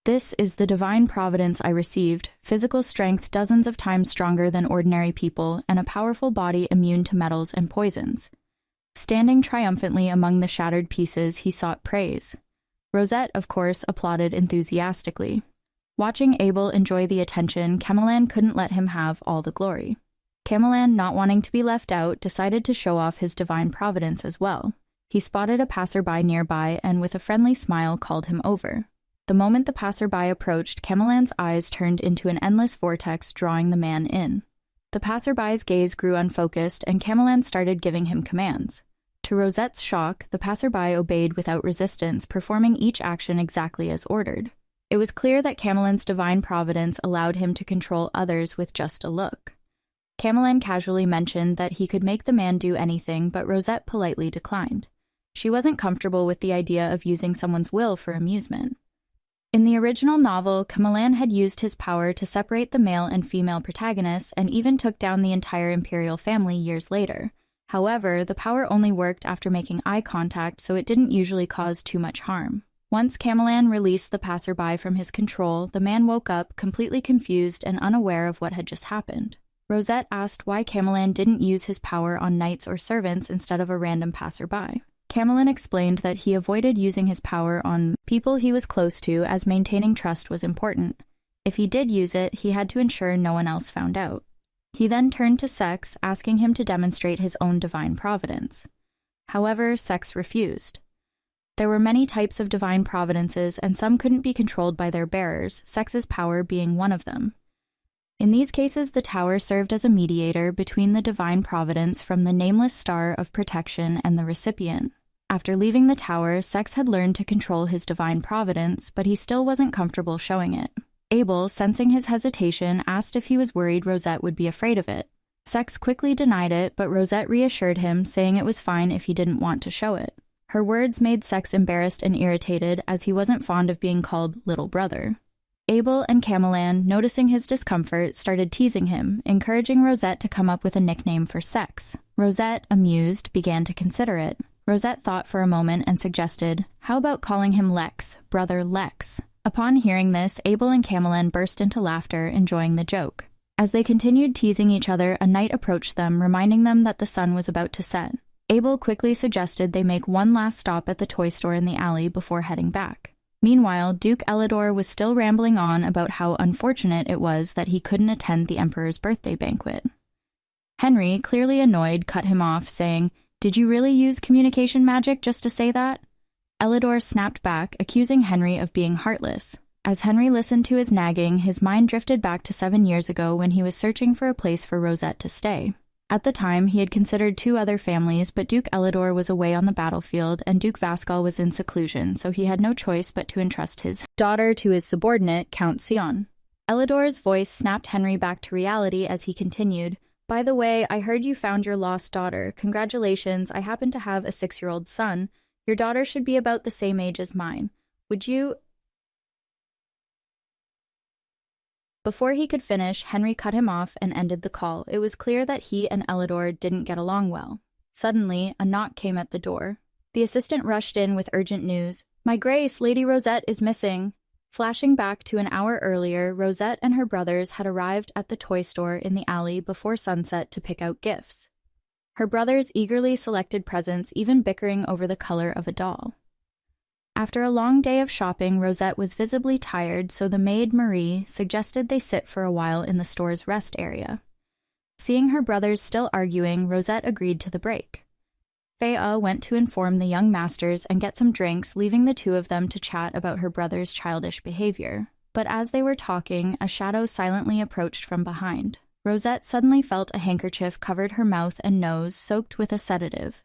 This is the divine providence I received, physical strength dozens of times stronger than ordinary people, and a powerful body immune to metals and poisons. Standing triumphantly among the shattered pieces, he sought praise. Rosette, of course, applauded enthusiastically. Watching Abel enjoy the attention, Camelan couldn't let him have all the glory. Camelan, not wanting to be left out, decided to show off his divine providence as well. He spotted a passerby nearby and with a friendly smile called him over. The moment the passerby approached, Camelan's eyes turned into an endless vortex, drawing the man in. The passerby's gaze grew unfocused, and Camelan started giving him commands. To Rosette's shock, the passerby obeyed without resistance, performing each action exactly as ordered. It was clear that Camelan's divine providence allowed him to control others with just a look. Camelan casually mentioned that he could make the man do anything, but Rosette politely declined. She wasn't comfortable with the idea of using someone's will for amusement. In the original novel, Camelan had used his power to separate the male and female protagonists and even took down the entire imperial family years later. However, the power only worked after making eye contact, so it didn't usually cause too much harm. Once Camelan released the passerby from his control, the man woke up, completely confused and unaware of what had just happened. Rosette asked why Camelan didn't use his power on knights or servants instead of a random passerby. Camelan explained that he avoided using his power on people he was close to, as maintaining trust was important. If he did use it, he had to ensure no one else found out. He then turned to Sex, asking him to demonstrate his own divine providence. However, Sex refused. There were many types of divine providences, and some couldn't be controlled by their bearers, Sex's power being one of them. In these cases, the tower served as a mediator between the divine providence from the nameless star of protection and the recipient. After leaving the tower, Sex had learned to control his divine providence, but he still wasn't comfortable showing it. Abel, sensing his hesitation, asked if he was worried Rosette would be afraid of it. Sex quickly denied it, but Rosette reassured him, saying it was fine if he didn't want to show it. Her words made Sex embarrassed and irritated, as he wasn't fond of being called little brother. Abel and Camelan, noticing his discomfort, started teasing him, encouraging Rosette to come up with a nickname for Sex. Rosette, amused, began to consider it. Rosette thought for a moment and suggested, "How about calling him Lex, brother Lex?" Upon hearing this, Abel and Camelan burst into laughter, enjoying the joke. As they continued teasing each other, a knight approached them, reminding them that the sun was about to set. Abel quickly suggested they make one last stop at the toy store in the alley before heading back. Meanwhile, Duke Elidor was still rambling on about how unfortunate it was that he couldn't attend the Emperor's birthday banquet. Henry, clearly annoyed, cut him off, saying, "Did you really use communication magic just to say that?" Elidor snapped back, accusing Henry of being heartless. As Henry listened to his nagging, his mind drifted back to 7 years ago when he was searching for a place for Rosette to stay. At the time, he had considered 2 other families, but Duke Elidor was away on the battlefield and Duke Vascal was in seclusion, so he had no choice but to entrust his daughter to his subordinate, Count Sion. Elidor's voice snapped Henry back to reality as he continued, "By the way, I heard you found your lost daughter. Congratulations, I happen to have a 6-year-old son. Your daughter should be about the same age as mine. Would you—" Before he could finish, Henry cut him off and ended the call. It was clear that he and Elidor didn't get along well. Suddenly, a knock came at the door. The assistant rushed in with urgent news. "My Grace, Lady Rosette is missing." Flashing back to an hour earlier, Rosette and her brothers had arrived at the toy store in the alley before sunset to pick out gifts. Her brothers eagerly selected presents, even bickering over the color of a doll. After a long day of shopping, Rosette was visibly tired, so the maid, Marie, suggested they sit for a while in the store's rest area. Seeing her brothers still arguing, Rosette agreed to the break. Fea went to inform the young masters and get some drinks, leaving the 2 of them to chat about her brother's childish behavior. But as they were talking, a shadow silently approached from behind. Rosette suddenly felt a handkerchief covered her mouth and nose, soaked with a sedative.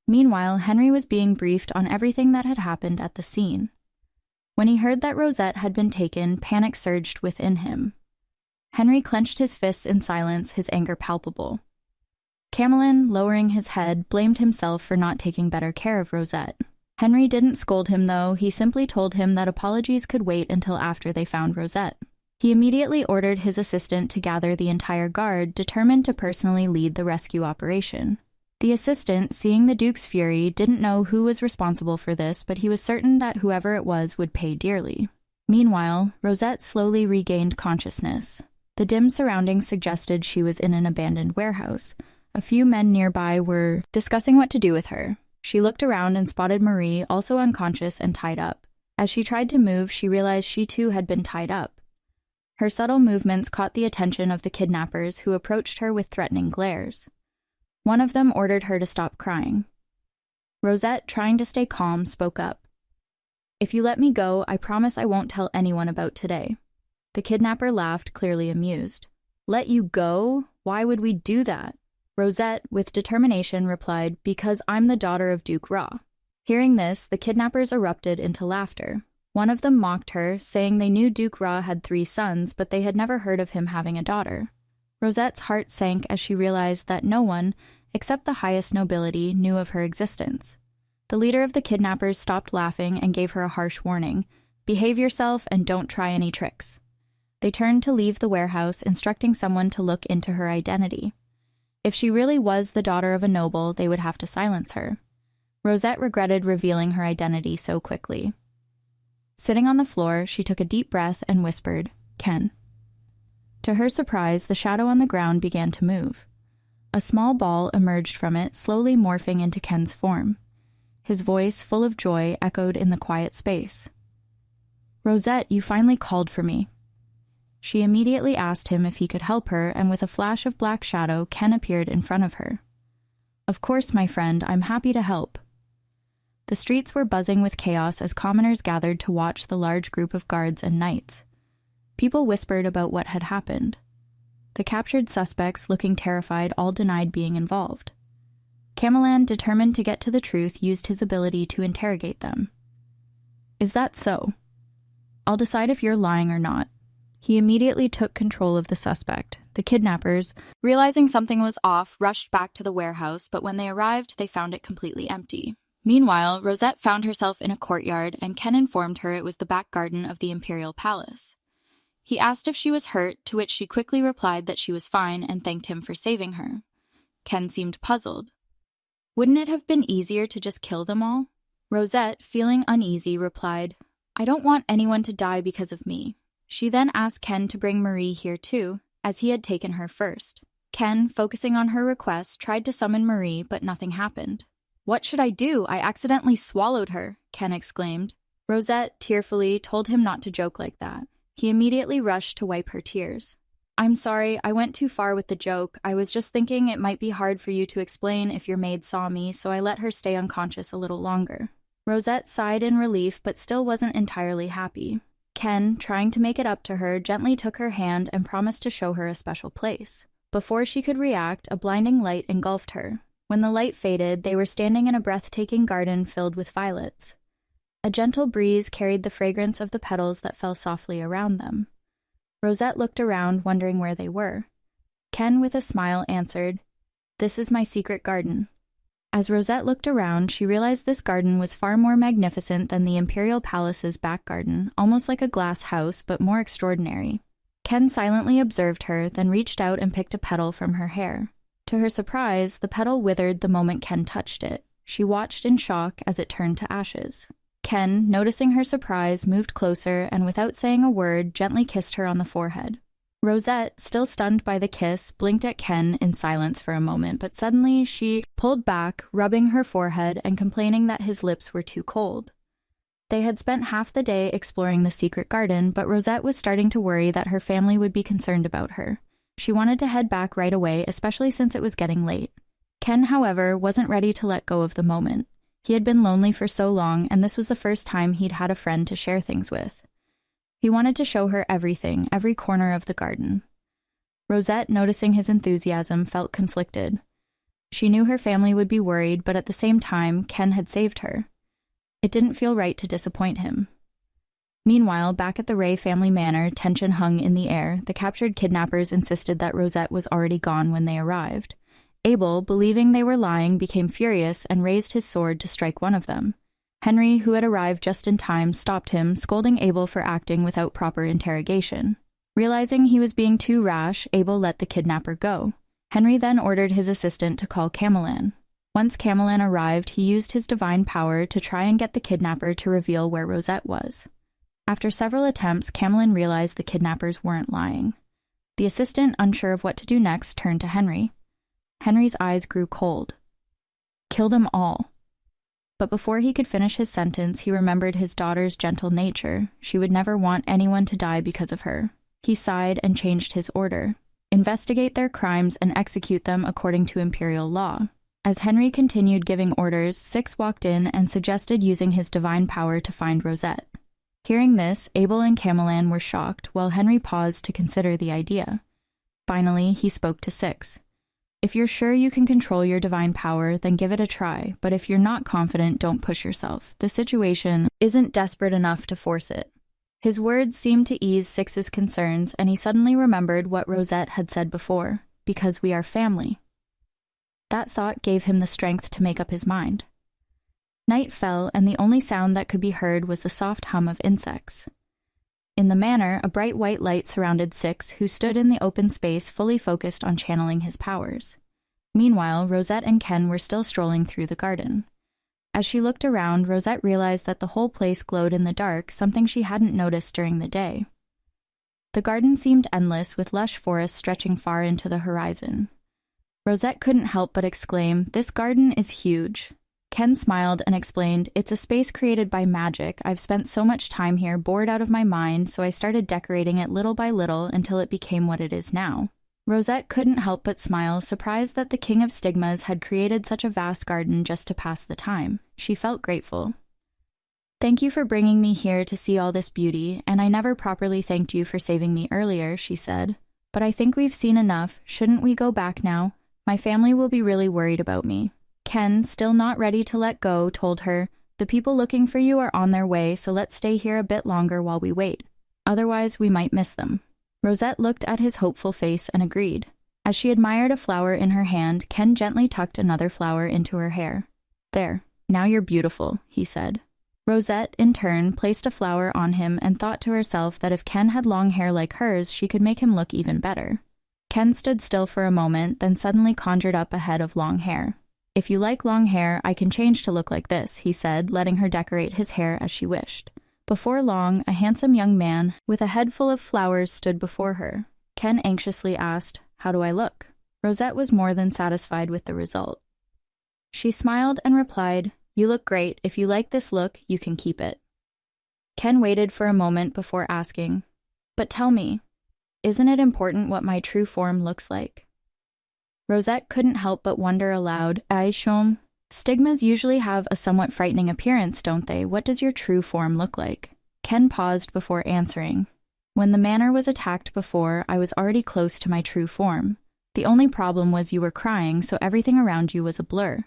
Meanwhile, Henry was being briefed on everything that had happened at the scene. When he heard that Rosette had been taken, panic surged within him. Henry clenched his fists in silence, his anger palpable. Camelan, lowering his head, blamed himself for not taking better care of Rosette. Henry didn't scold him, though. He simply told him that apologies could wait until after they found Rosette. He immediately ordered his assistant to gather the entire guard, determined to personally lead the rescue operation. The assistant, seeing the Duke's fury, didn't know who was responsible for this, but he was certain that whoever it was would pay dearly. Meanwhile, Rosette slowly regained consciousness. The dim surroundings suggested she was in an abandoned warehouse. A few men nearby were discussing what to do with her. She looked around and spotted Marie, also unconscious and tied up. As she tried to move, she realized she too had been tied up. Her subtle movements caught the attention of the kidnappers, who approached her with threatening glares. One of them ordered her to stop crying. Rosette, trying to stay calm, spoke up. "If you let me go, I promise I won't tell anyone about today." The kidnapper laughed, clearly amused. "Let you go? Why would we do that?" Rosette, with determination, replied, "Because I'm the daughter of Duke Ra." Hearing this, the kidnappers erupted into laughter. One of them mocked her, saying they knew Duke Ra had 3 sons, but they had never heard of him having a daughter. Rosette's heart sank as she realized that no one, except the highest nobility, knew of her existence. The leader of the kidnappers stopped laughing and gave her a harsh warning: "Behave yourself and don't try any tricks." They turned to leave the warehouse, instructing someone to look into her identity. If she really was the daughter of a noble, they would have to silence her. Rosette regretted revealing her identity so quickly. Sitting on the floor, she took a deep breath and whispered, "Ken." To her surprise, the shadow on the ground began to move. A small ball emerged from it, slowly morphing into Ken's form. His voice, full of joy, echoed in the quiet space. "Rosette, you finally called for me." She immediately asked him if he could help her, and with a flash of black shadow, Ken appeared in front of her. "Of course, my friend, I'm happy to help." The streets were buzzing with chaos as commoners gathered to watch the large group of guards and knights. People whispered about what had happened. The captured suspects, looking terrified, all denied being involved. Camelan, determined to get to the truth, used his ability to interrogate them. "Is that so? I'll decide if you're lying or not." He immediately took control of the suspect. The kidnappers, realizing something was off, rushed back to the warehouse, but when they arrived, they found it completely empty. Meanwhile, Rosette found herself in a courtyard, and Ken informed her it was the back garden of the Imperial Palace. He asked if she was hurt, to which she quickly replied that she was fine and thanked him for saving her. Ken seemed puzzled. "Wouldn't it have been easier to just kill them all?" Rosette, feeling uneasy, replied, "I don't want anyone to die because of me." She then asked Ken to bring Marie here too, as he had taken her first. Ken, focusing on her request, tried to summon Marie, but nothing happened. "What should I do? I accidentally swallowed her," Ken exclaimed. Rosette, tearfully, told him not to joke like that. He immediately rushed to wipe her tears. "I'm sorry, I went too far with the joke. I was just thinking it might be hard for you to explain if your maid saw me, so I let her stay unconscious a little longer." Rosette sighed in relief, but still wasn't entirely happy. Ken, trying to make it up to her, gently took her hand and promised to show her a special place. Before she could react, a blinding light engulfed her. When the light faded, they were standing in a breathtaking garden filled with violets. A gentle breeze carried the fragrance of the petals that fell softly around them. Rosette looked around, wondering where they were. Ken, with a smile, answered, "This is my secret garden." As Rosette looked around, she realized this garden was far more magnificent than the Imperial Palace's back garden, almost like a glass house, but more extraordinary. Ken silently observed her, then reached out and picked a petal from her hair. To her surprise, the petal withered the moment Ken touched it. She watched in shock as it turned to ashes. Ken, noticing her surprise, moved closer and, without saying a word, gently kissed her on the forehead. Rosette, still stunned by the kiss, blinked at Ken in silence for a moment, but suddenly she pulled back, rubbing her forehead and complaining that his lips were too cold. They had spent half the day exploring the secret garden, but Rosette was starting to worry that her family would be concerned about her. She wanted to head back right away, especially since it was getting late. Ken, however, wasn't ready to let go of the moment. He had been lonely for so long, and this was the first time he'd had a friend to share things with. He wanted to show her everything, every corner of the garden. Rosette, noticing his enthusiasm, felt conflicted. She knew her family would be worried, but at the same time, Ken had saved her. It didn't feel right to disappoint him. Meanwhile, back at the Ray family manor, tension hung in the air. The captured kidnappers insisted that Rosette was already gone when they arrived. Abel, believing they were lying, became furious and raised his sword to strike one of them. Henry, who had arrived just in time, stopped him, scolding Abel for acting without proper interrogation. Realizing he was being too rash, Abel let the kidnapper go. Henry then ordered his assistant to call Camelan. Once Camelan arrived, he used his divine power to try and get the kidnapper to reveal where Rosette was. After several attempts, Camelin realized the kidnappers weren't lying. The assistant, unsure of what to do next, turned to Henry. Henry's eyes grew cold. Kill them all. But before he could finish his sentence, he remembered his daughter's gentle nature. She would never want anyone to die because of her. He sighed and changed his order. Investigate their crimes and execute them according to imperial law. As Henry continued giving orders, Six walked in and suggested using his divine power to find Rosette. Hearing this, Abel and Camelin were shocked, while Henry paused to consider the idea. Finally, he spoke to Six. If you're sure you can control your divine power, then give it a try, but if you're not confident, don't push yourself. The situation isn't desperate enough to force it. His words seemed to ease Six's concerns, and he suddenly remembered what Rosette had said before, because we are family. That thought gave him the strength to make up his mind. Night fell, and the only sound that could be heard was the soft hum of insects. In the manor, a bright white light surrounded Six, who stood in the open space fully focused on channeling his powers. Meanwhile, Rosette and Ken were still strolling through the garden. As she looked around, Rosette realized that the whole place glowed in the dark, something she hadn't noticed during the day. The garden seemed endless, with lush forests stretching far into the horizon. Rosette couldn't help but exclaim, "This garden is huge." Ken smiled and explained, "It's a space created by magic. I've spent so much time here, bored out of my mind, so I started decorating it little by little until it became what it is now." Rosette couldn't help but smile, surprised that the King of Stigmas had created such a vast garden just to pass the time. She felt grateful. "Thank you for bringing me here to see all this beauty, and I never properly thanked you for saving me earlier," she said. "But I think we've seen enough. Shouldn't we go back now? My family will be really worried about me." Ken, still not ready to let go, told her, "The people looking for you are on their way, so let's stay here a bit longer while we wait. Otherwise, we might miss them." Rosette looked at his hopeful face and agreed. As she admired a flower in her hand, Ken gently tucked another flower into her hair. "There, now you're beautiful," he said. Rosette, in turn, placed a flower on him and thought to herself that if Ken had long hair like hers, she could make him look even better. Ken stood still for a moment, then suddenly conjured up a head of long hair. "If you like long hair, I can change to look like this," he said, letting her decorate his hair as she wished. Before long, a handsome young man with a head full of flowers stood before her. Ken anxiously asked, "How do I look?" Rosette was more than satisfied with the result. She smiled and replied, "You look great. If you like this look, you can keep it." Ken waited for a moment before asking, "But tell me, isn't it important what my true form looks like?" Rosette couldn't help but wonder aloud, "Aishom, stigmas usually have a somewhat frightening appearance, don't they? What does your true form look like?" Ken paused before answering. "When the manor was attacked before, I was already close to my true form. The only problem was you were crying, so everything around you was a blur."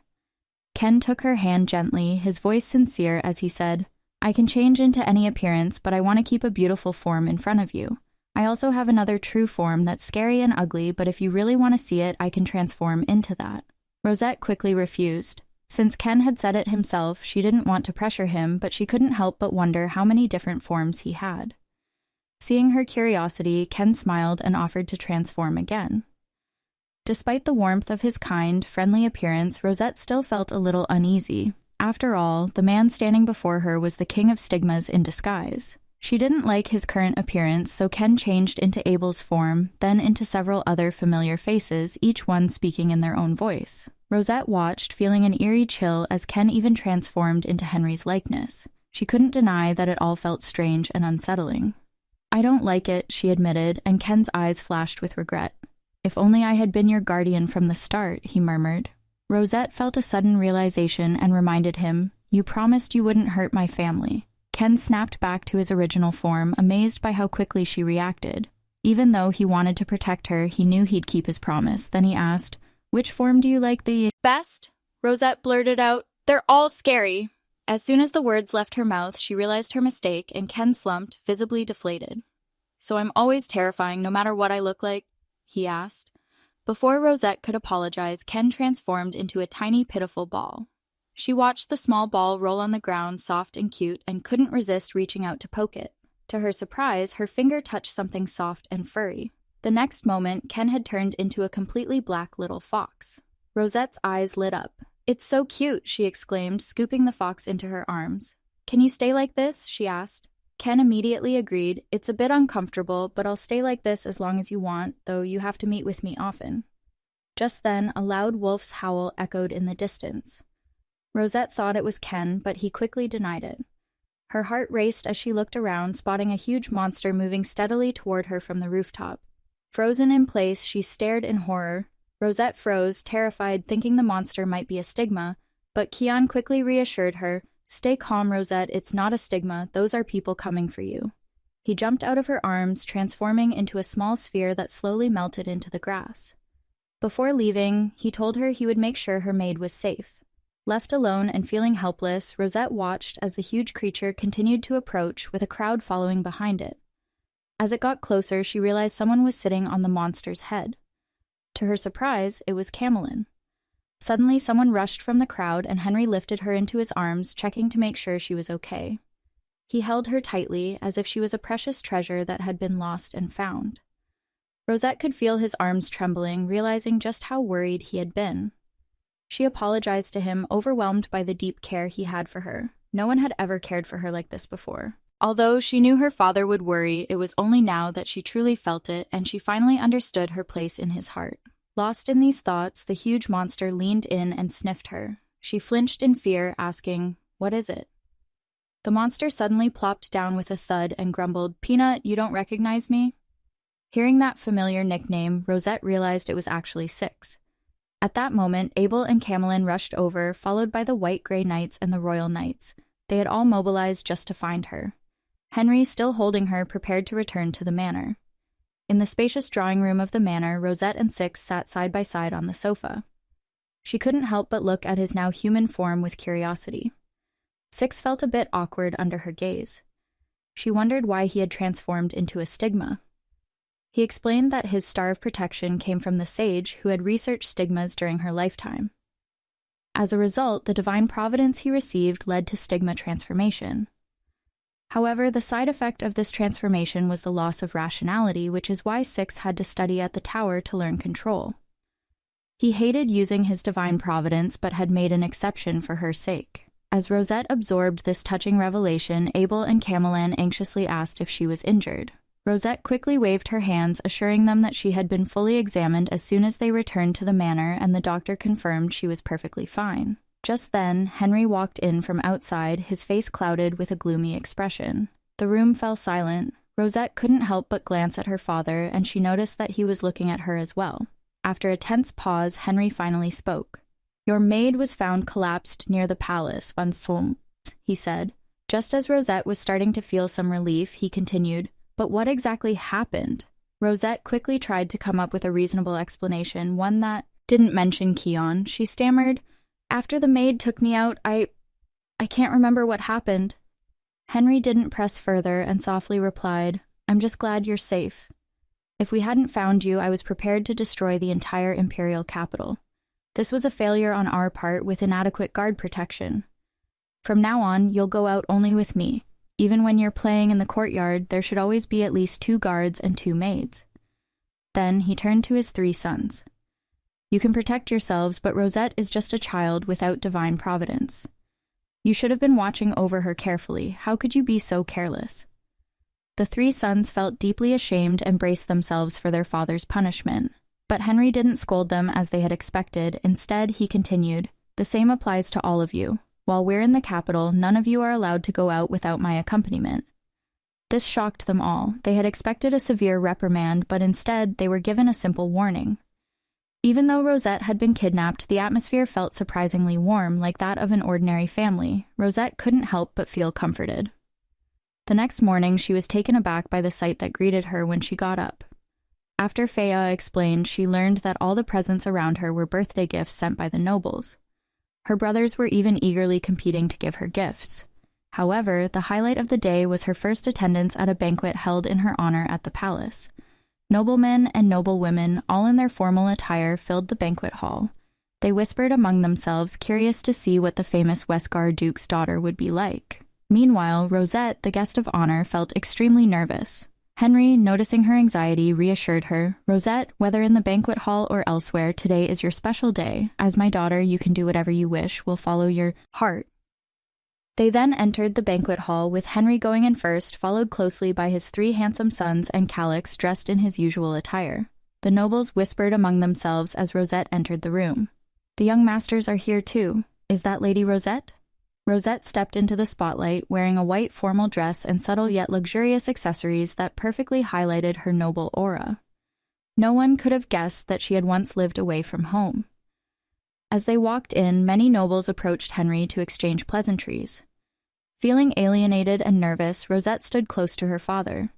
Ken took her hand gently, his voice sincere as he said, "I can change into any appearance, but I want to keep a beautiful form in front of you. I also have another true form that's scary and ugly, but if you really want to see it, I can transform into that." Rosette quickly refused. Since Ken had said it himself, she didn't want to pressure him, but she couldn't help but wonder how many different forms he had. Seeing her curiosity, Ken smiled and offered to transform again. Despite the warmth of his kind, friendly appearance, Rosette still felt a little uneasy. After all, the man standing before her was the King of Stigmas in disguise. She didn't like his current appearance, so Ken changed into Abel's form, then into several other familiar faces, each one speaking in their own voice. Rosette watched, feeling an eerie chill as Ken even transformed into Henry's likeness. She couldn't deny that it all felt strange and unsettling. "I don't like it," she admitted, and Ken's eyes flashed with regret. "If only I had been your guardian from the start," he murmured. Rosette felt a sudden realization and reminded him, "You promised you wouldn't hurt my family." Ken snapped back to his original form, amazed by how quickly she reacted. Even though he wanted to protect her, he knew he'd keep his promise. Then he asked, "Which form do you like the best?" Rosette blurted out, "They're all scary." As soon as the words left her mouth, she realized her mistake, and Ken slumped, visibly deflated. "So I'm always terrifying, no matter what I look like?" he asked. Before Rosette could apologize, Ken transformed into a tiny, pitiful ball. She watched the small ball roll on the ground, soft and cute, and couldn't resist reaching out to poke it. To her surprise, her finger touched something soft and furry. The next moment, Ken had turned into a completely black little fox. Rosette's eyes lit up. "It's so cute," she exclaimed, scooping the fox into her arms. "Can you stay like this?" she asked. Ken immediately agreed. It's a bit uncomfortable, but I'll stay like this as long as you want, though you have to meet with me often. Just then, a loud wolf's howl echoed in the distance. Rosette thought it was Ken, but he quickly denied it. Her heart raced as she looked around, spotting a huge monster moving steadily toward her from the rooftop. Frozen in place, she stared in horror. Rosette froze, terrified, thinking the monster might be a stigma, but Kian quickly reassured her, "Stay calm, Rosette, it's not a stigma, those are people coming for you." He jumped out of her arms, transforming into a small sphere that slowly melted into the grass. Before leaving, he told her he would make sure her maid was safe. Left alone and feeling helpless, Rosette watched as the huge creature continued to approach, with a crowd following behind it. As it got closer, she realized someone was sitting on the monster's head. To her surprise, it was Camelin. Suddenly, someone rushed from the crowd, and Henry lifted her into his arms, checking to make sure she was okay. He held her tightly, as if she was a precious treasure that had been lost and found. Rosette could feel his arms trembling, realizing just how worried he had been. She apologized to him, overwhelmed by the deep care he had for her. No one had ever cared for her like this before. Although she knew her father would worry, it was only now that she truly felt it, and she finally understood her place in his heart. Lost in these thoughts, the huge monster leaned in and sniffed her. She flinched in fear, asking, "What is it?" The monster suddenly plopped down with a thud and grumbled, "Peanut, you don't recognize me?" Hearing that familiar nickname, Rosette realized it was actually Six. At that moment, Abel and Camelin rushed over, followed by the White-Grey Knights and the Royal Knights. They had all mobilized just to find her. Henry, still holding her, prepared to return to the manor. In the spacious drawing room of the manor, Rosette and Six sat side by side on the sofa. She couldn't help but look at his now human form with curiosity. Six felt a bit awkward under her gaze. She wondered why he had transformed into a stigma. He explained that his star of protection came from the sage who had researched stigmas during her lifetime. As a result, the divine providence he received led to stigma transformation. However, the side effect of this transformation was the loss of rationality, which is why Six had to study at the tower to learn control. He hated using his divine providence, but had made an exception for her sake. As Rosette absorbed this touching revelation, Abel and Camelin anxiously asked if she was injured. Rosette quickly waved her hands, assuring them that she had been fully examined as soon as they returned to the manor, and the doctor confirmed she was perfectly fine. Just then, Henry walked in from outside, his face clouded with a gloomy expression. The room fell silent. Rosette couldn't help but glance at her father, and she noticed that he was looking at her as well. After a tense pause, Henry finally spoke. "Your maid was found collapsed near the palace, Van Somme," he said. Just as Rosette was starting to feel some relief, he continued, "But what exactly happened?" Rosette quickly tried to come up with a reasonable explanation, one that didn't mention Kian. She stammered, "After the maid took me out, I can't remember what happened." Henry didn't press further and softly replied, "I'm just glad you're safe. If we hadn't found you, I was prepared to destroy the entire imperial capital. This was a failure on our part with inadequate guard protection. From now on, you'll go out only with me. Even when you're playing in the courtyard, there should always be at least 2 guards and 2 maids." Then he turned to his 3 sons. "You can protect yourselves, but Rosette is just a child without divine providence. You should have been watching over her carefully. How could you be so careless?" The 3 sons felt deeply ashamed and braced themselves for their father's punishment. But Henry didn't scold them as they had expected. Instead, he continued, "The same applies to all of you. While we're in the capital, none of you are allowed to go out without my accompaniment." This shocked them all. They had expected a severe reprimand, but instead they were given a simple warning. Even though Rosette had been kidnapped, the atmosphere felt surprisingly warm, like that of an ordinary family. Rosette couldn't help but feel comforted. The next morning, she was taken aback by the sight that greeted her when she got up. After Fea explained, she learned that all the presents around her were birthday gifts sent by the nobles. Her brothers were even eagerly competing to give her gifts. However, the highlight of the day was her first attendance at a banquet held in her honor at the palace. Noblemen and noblewomen, all in their formal attire, filled the banquet hall. They whispered among themselves, curious to see what the famous Westgar Duke's daughter would be like. Meanwhile, Rosette, the guest of honor, felt extremely nervous. Henry, noticing her anxiety, reassured her, "Rosette, whether in the banquet hall or elsewhere, today is your special day. As my daughter, you can do whatever you wish. We'll follow your heart." They then entered the banquet hall, with Henry going in first, followed closely by his 3 handsome sons and Calix dressed in his usual attire. The nobles whispered among themselves as Rosette entered the room. "The young masters are here too. Is that Lady Rosette?" Rosette stepped into the spotlight, wearing a white formal dress and subtle yet luxurious accessories that perfectly highlighted her noble aura. No one could have guessed that she had once lived away from home. As they walked in, many nobles approached Henry to exchange pleasantries. Feeling alienated and nervous, Rosette stood close to her father.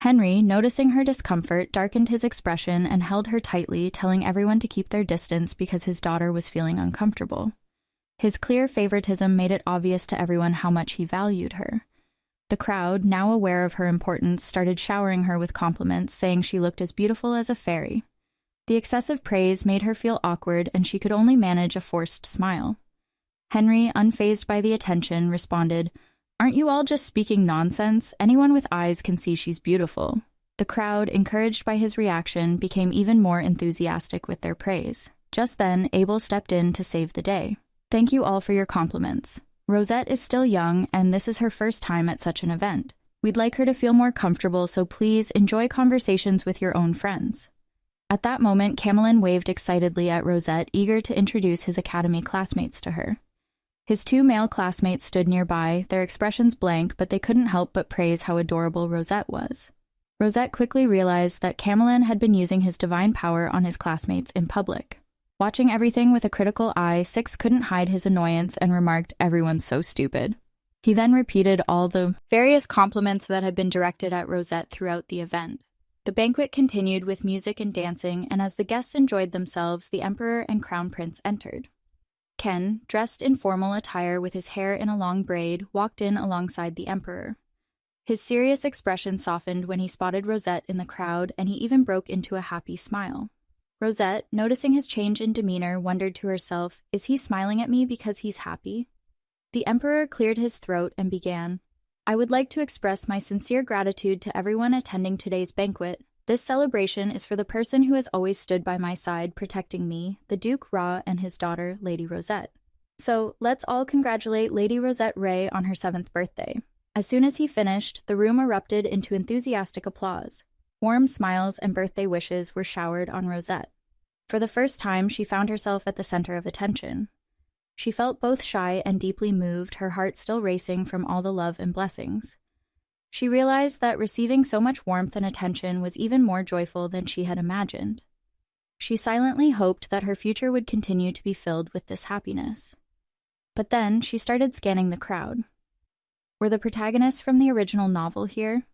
Henry, noticing her discomfort, darkened his expression and held her tightly, telling everyone to keep their distance because his daughter was feeling uncomfortable. His clear favoritism made it obvious to everyone how much he valued her. The crowd, now aware of her importance, started showering her with compliments, saying she looked as beautiful as a fairy. The excessive praise made her feel awkward, and she could only manage a forced smile. Henry, unfazed by the attention, responded, "Aren't you all just speaking nonsense? Anyone with eyes can see she's beautiful." The crowd, encouraged by his reaction, became even more enthusiastic with their praise. Just then, Abel stepped in to save the day. "Thank you all for your compliments. Rosette is still young, and this is her first time at such an event. We'd like her to feel more comfortable, so please enjoy conversations with your own friends." At that moment, Camelin waved excitedly at Rosette, eager to introduce his academy classmates to her. His 2 male classmates stood nearby, their expressions blank, but they couldn't help but praise how adorable Rosette was. Rosette quickly realized that Camelin had been using his divine power on his classmates in public. Watching everything with a critical eye, Six couldn't hide his annoyance and remarked, "Everyone's so stupid." He then repeated all the various compliments that had been directed at Rosette throughout the event. The banquet continued with music and dancing, and as the guests enjoyed themselves, the Emperor and Crown Prince entered. Ken, dressed in formal attire with his hair in a long braid, walked in alongside the Emperor. His serious expression softened when he spotted Rosette in the crowd, and he even broke into a happy smile. Rosette, noticing his change in demeanor, wondered to herself, "Is he smiling at me because he's happy?" The Emperor cleared his throat and began, "I would like to express my sincere gratitude to everyone attending today's banquet. This celebration is for the person who has always stood by my side, protecting me, the Duke Ra, and his daughter, Lady Rosette. So, let's all congratulate Lady Rosette Ray on her 7th birthday." As soon as he finished, the room erupted into enthusiastic applause. Warm smiles and birthday wishes were showered on Rosette. For the first time, she found herself at the center of attention. She felt both shy and deeply moved, her heart still racing from all the love and blessings. She realized that receiving so much warmth and attention was even more joyful than she had imagined. She silently hoped that her future would continue to be filled with this happiness. But then, she started scanning the crowd. Were the protagonists from the original novel here?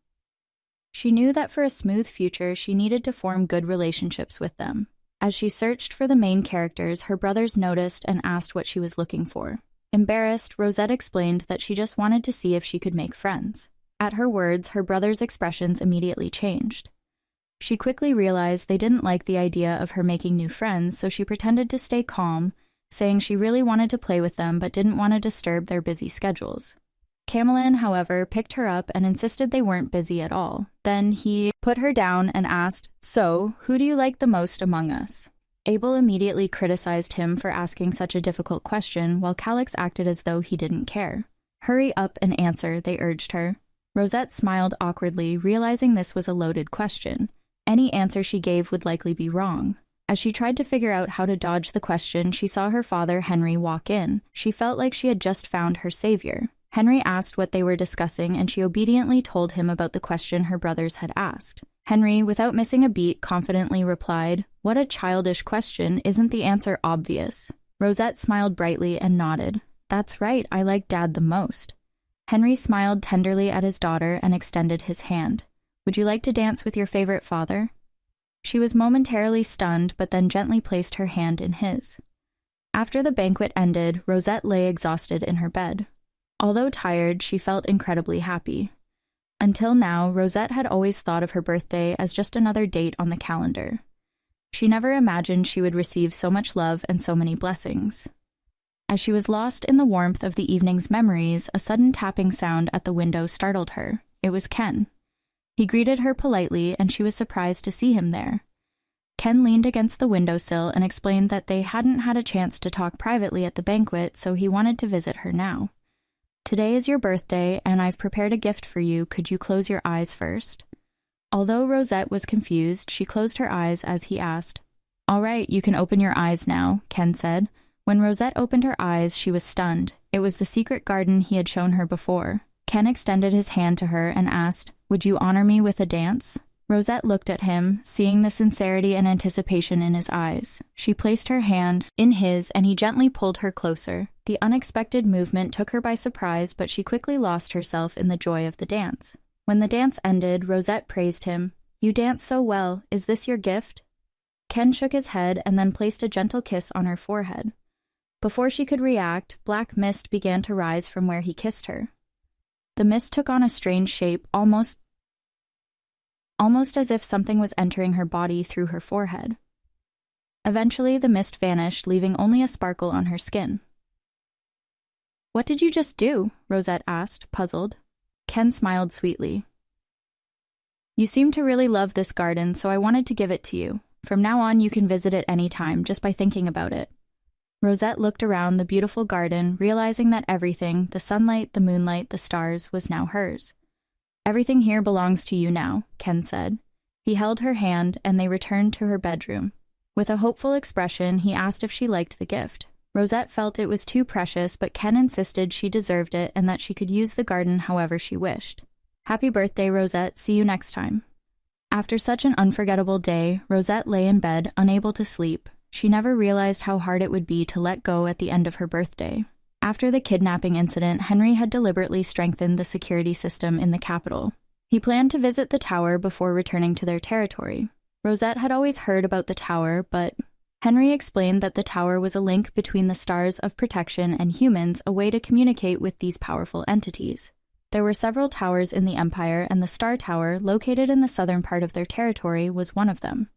She knew that for a smooth future, she needed to form good relationships with them. As she searched for the main characters, her brothers noticed and asked what she was looking for. Embarrassed, Rosette explained that she just wanted to see if she could make friends. At her words, her brothers' expressions immediately changed. She quickly realized they didn't like the idea of her making new friends, so she pretended to stay calm, saying she really wanted to play with them but didn't want to disturb their busy schedules. Camelin, however, picked her up and insisted they weren't busy at all. Then he put her down and asked, "So, who do you like the most among us?" Abel immediately criticized him for asking such a difficult question, while Calix acted as though he didn't care. "Hurry up and answer," they urged her. Rosette smiled awkwardly, realizing this was a loaded question. Any answer she gave would likely be wrong. As she tried to figure out how to dodge the question, she saw her father, Henry, walk in. She felt like she had just found her savior. Henry asked what they were discussing, and she obediently told him about the question her brothers had asked. Henry, without missing a beat, confidently replied, "What a childish question, isn't the answer obvious?" Rosette smiled brightly and nodded. "That's right, I like Dad the most." Henry smiled tenderly at his daughter and extended his hand. "Would you like to dance with your favorite father?" She was momentarily stunned, but then gently placed her hand in his. After the banquet ended, Rosette lay exhausted in her bed. Although tired, she felt incredibly happy. Until now, Rosette had always thought of her birthday as just another date on the calendar. She never imagined she would receive so much love and so many blessings. As she was lost in the warmth of the evening's memories, a sudden tapping sound at the window startled her. It was Ken. He greeted her politely, and she was surprised to see him there. Ken leaned against the windowsill and explained that they hadn't had a chance to talk privately at the banquet, so he wanted to visit her now. Today is your birthday, and I've prepared a gift for you. Could you close your eyes first? Although Rosette was confused, she closed her eyes as he asked. All right, you can open your eyes now, Ken said. When Rosette opened her eyes, she was stunned. It was the secret garden he had shown her before. Ken extended his hand to her and asked, Would you honor me with a dance? Rosette looked at him, seeing the sincerity and anticipation in his eyes. She placed her hand in his, and he gently pulled her closer. The unexpected movement took her by surprise, but she quickly lost herself in the joy of the dance. When the dance ended, Rosette praised him. You dance so well. Is this your gift? Ken shook his head and then placed a gentle kiss on her forehead. Before she could react, black mist began to rise from where he kissed her. The mist took on a strange shape, almost as if something was entering her body through her forehead. Eventually, the mist vanished, leaving only a sparkle on her skin. What did you just do? Rosette asked, puzzled. Ken smiled sweetly. You seem to really love this garden, so I wanted to give it to you. From now on, you can visit it any time, just by thinking about it. Rosette looked around the beautiful garden, realizing that everything, the sunlight, the moonlight, the stars, was now hers. Everything here belongs to you now, Ken said. He held her hand, and they returned to her bedroom. With a hopeful expression, he asked if she liked the gift. Rosette felt it was too precious, but Ken insisted she deserved it and that she could use the garden however she wished. Happy birthday, Rosette. See you next time. After such an unforgettable day, Rosette lay in bed, unable to sleep. She never realized how hard it would be to let go at the end of her birthday. After the kidnapping incident, Henry had deliberately strengthened the security system in the capital. He planned to visit the tower before returning to their territory. Rosette had always heard about the tower, but Henry explained that the tower was a link between the stars of protection and humans, a way to communicate with these powerful entities. There were several towers in the Empire, and the Star Tower, located in the southern part of their territory, was one of them.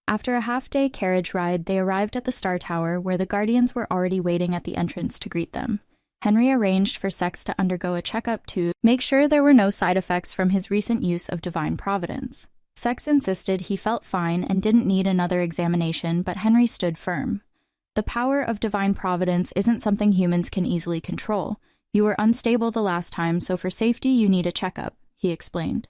After a half-day carriage ride, they arrived at the Star Tower, where the Guardians were already waiting at the entrance to greet them. Henry arranged for Sex to undergo a checkup to make sure there were no side effects from his recent use of Divine Providence. Sex insisted he felt fine and didn't need another examination, but Henry stood firm. The power of Divine Providence isn't something humans can easily control. You were unstable the last time, so for safety you need a checkup, he explained.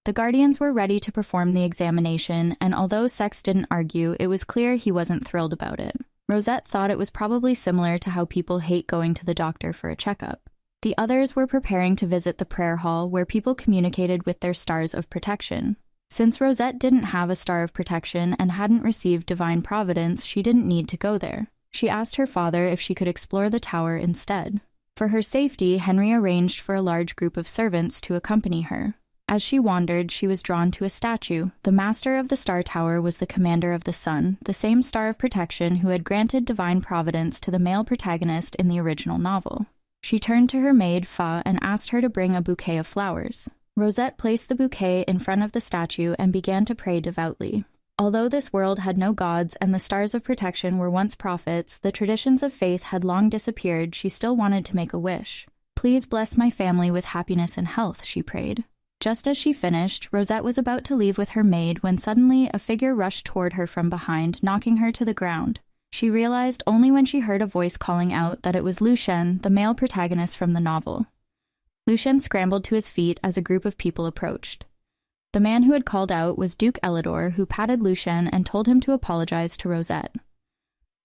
The Guardians were ready to perform the examination, and although Sex didn't argue, it was clear he wasn't thrilled about it. Rosette thought it was probably similar to how people hate going to the doctor for a checkup. The others were preparing to visit the prayer hall, where people communicated with their stars of protection. Since Rosette didn't have a star of protection and hadn't received Divine Providence, she didn't need to go there. She asked her father if she could explore the tower instead. For her safety, Henry arranged for a large group of servants to accompany her. As she wandered, she was drawn to a statue. The master of the Star Tower was the commander of the sun, the same star of protection who had granted Divine Providence to the male protagonist in the original novel. She turned to her maid, Fa, and asked her to bring a bouquet of flowers. Rosette placed the bouquet in front of the statue and began to pray devoutly. Although this world had no gods and the stars of protection were once prophets, the traditions of faith had long disappeared. She still wanted to make a wish. Please bless my family with happiness and health, she prayed. Just as she finished, Rosette was about to leave with her maid when suddenly a figure rushed toward her from behind, knocking her to the ground. She realized only when she heard a voice calling out that it was Lucien, the male protagonist from the novel. Lucien scrambled to his feet as a group of people approached. The man who had called out was Duke Elidor, who patted Lucien and told him to apologize to Rosette.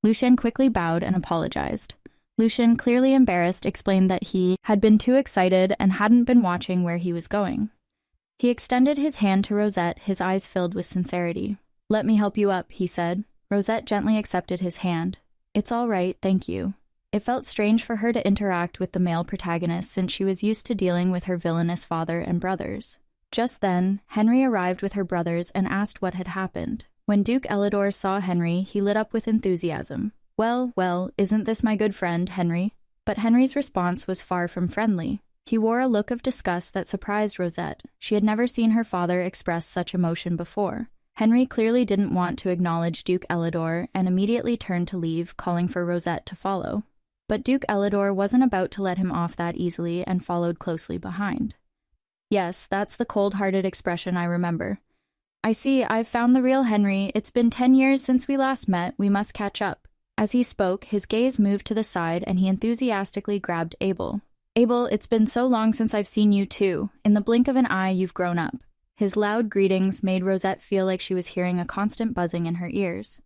Lucien quickly bowed and apologized. Lucien, clearly embarrassed, explained that he had been too excited and hadn't been watching where he was going. He extended his hand to Rosette, his eyes filled with sincerity. "Let me help you up," he said. Rosette gently accepted his hand. "It's all right, thank you." It felt strange for her to interact with the male protagonist since she was used to dealing with her villainous father and brothers. Just then, Henry arrived with her brothers and asked what had happened. When Duke Elidor saw Henry, he lit up with enthusiasm. Well, isn't this my good friend, Henry?" But Henry's response was far from friendly. He wore a look of disgust that surprised Rosette. She had never seen her father express such emotion before. Henry clearly didn't want to acknowledge Duke Elidor and immediately turned to leave, calling for Rosette to follow. But Duke Elidor wasn't about to let him off that easily and followed closely behind. "Yes, that's the cold-hearted expression I remember. I see, I've found the real Henry. It's been 10 years since we last met. We must catch up." As he spoke, his gaze moved to the side and he enthusiastically grabbed Abel. Abel, it's been so long since I've seen you too. In the blink of an eye, you've grown up. His loud greetings made Rosette feel like she was hearing a constant buzzing in her ears.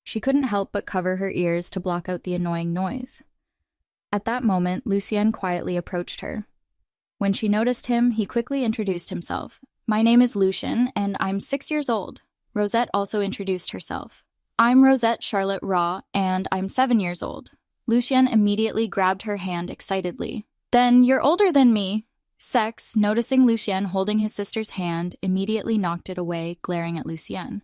She couldn't help but cover her ears to block out the annoying noise. At that moment, Lucien quietly approached her. When she noticed him, he quickly introduced himself. My name is Lucien, and I'm 6 years old. Rosette also introduced herself. I'm Rosette Charlotte Raw, and I'm 7 years old. Lucien immediately grabbed her hand excitedly. Then you're older than me. Sex, noticing Lucien holding his sister's hand, immediately knocked it away, glaring at Lucien.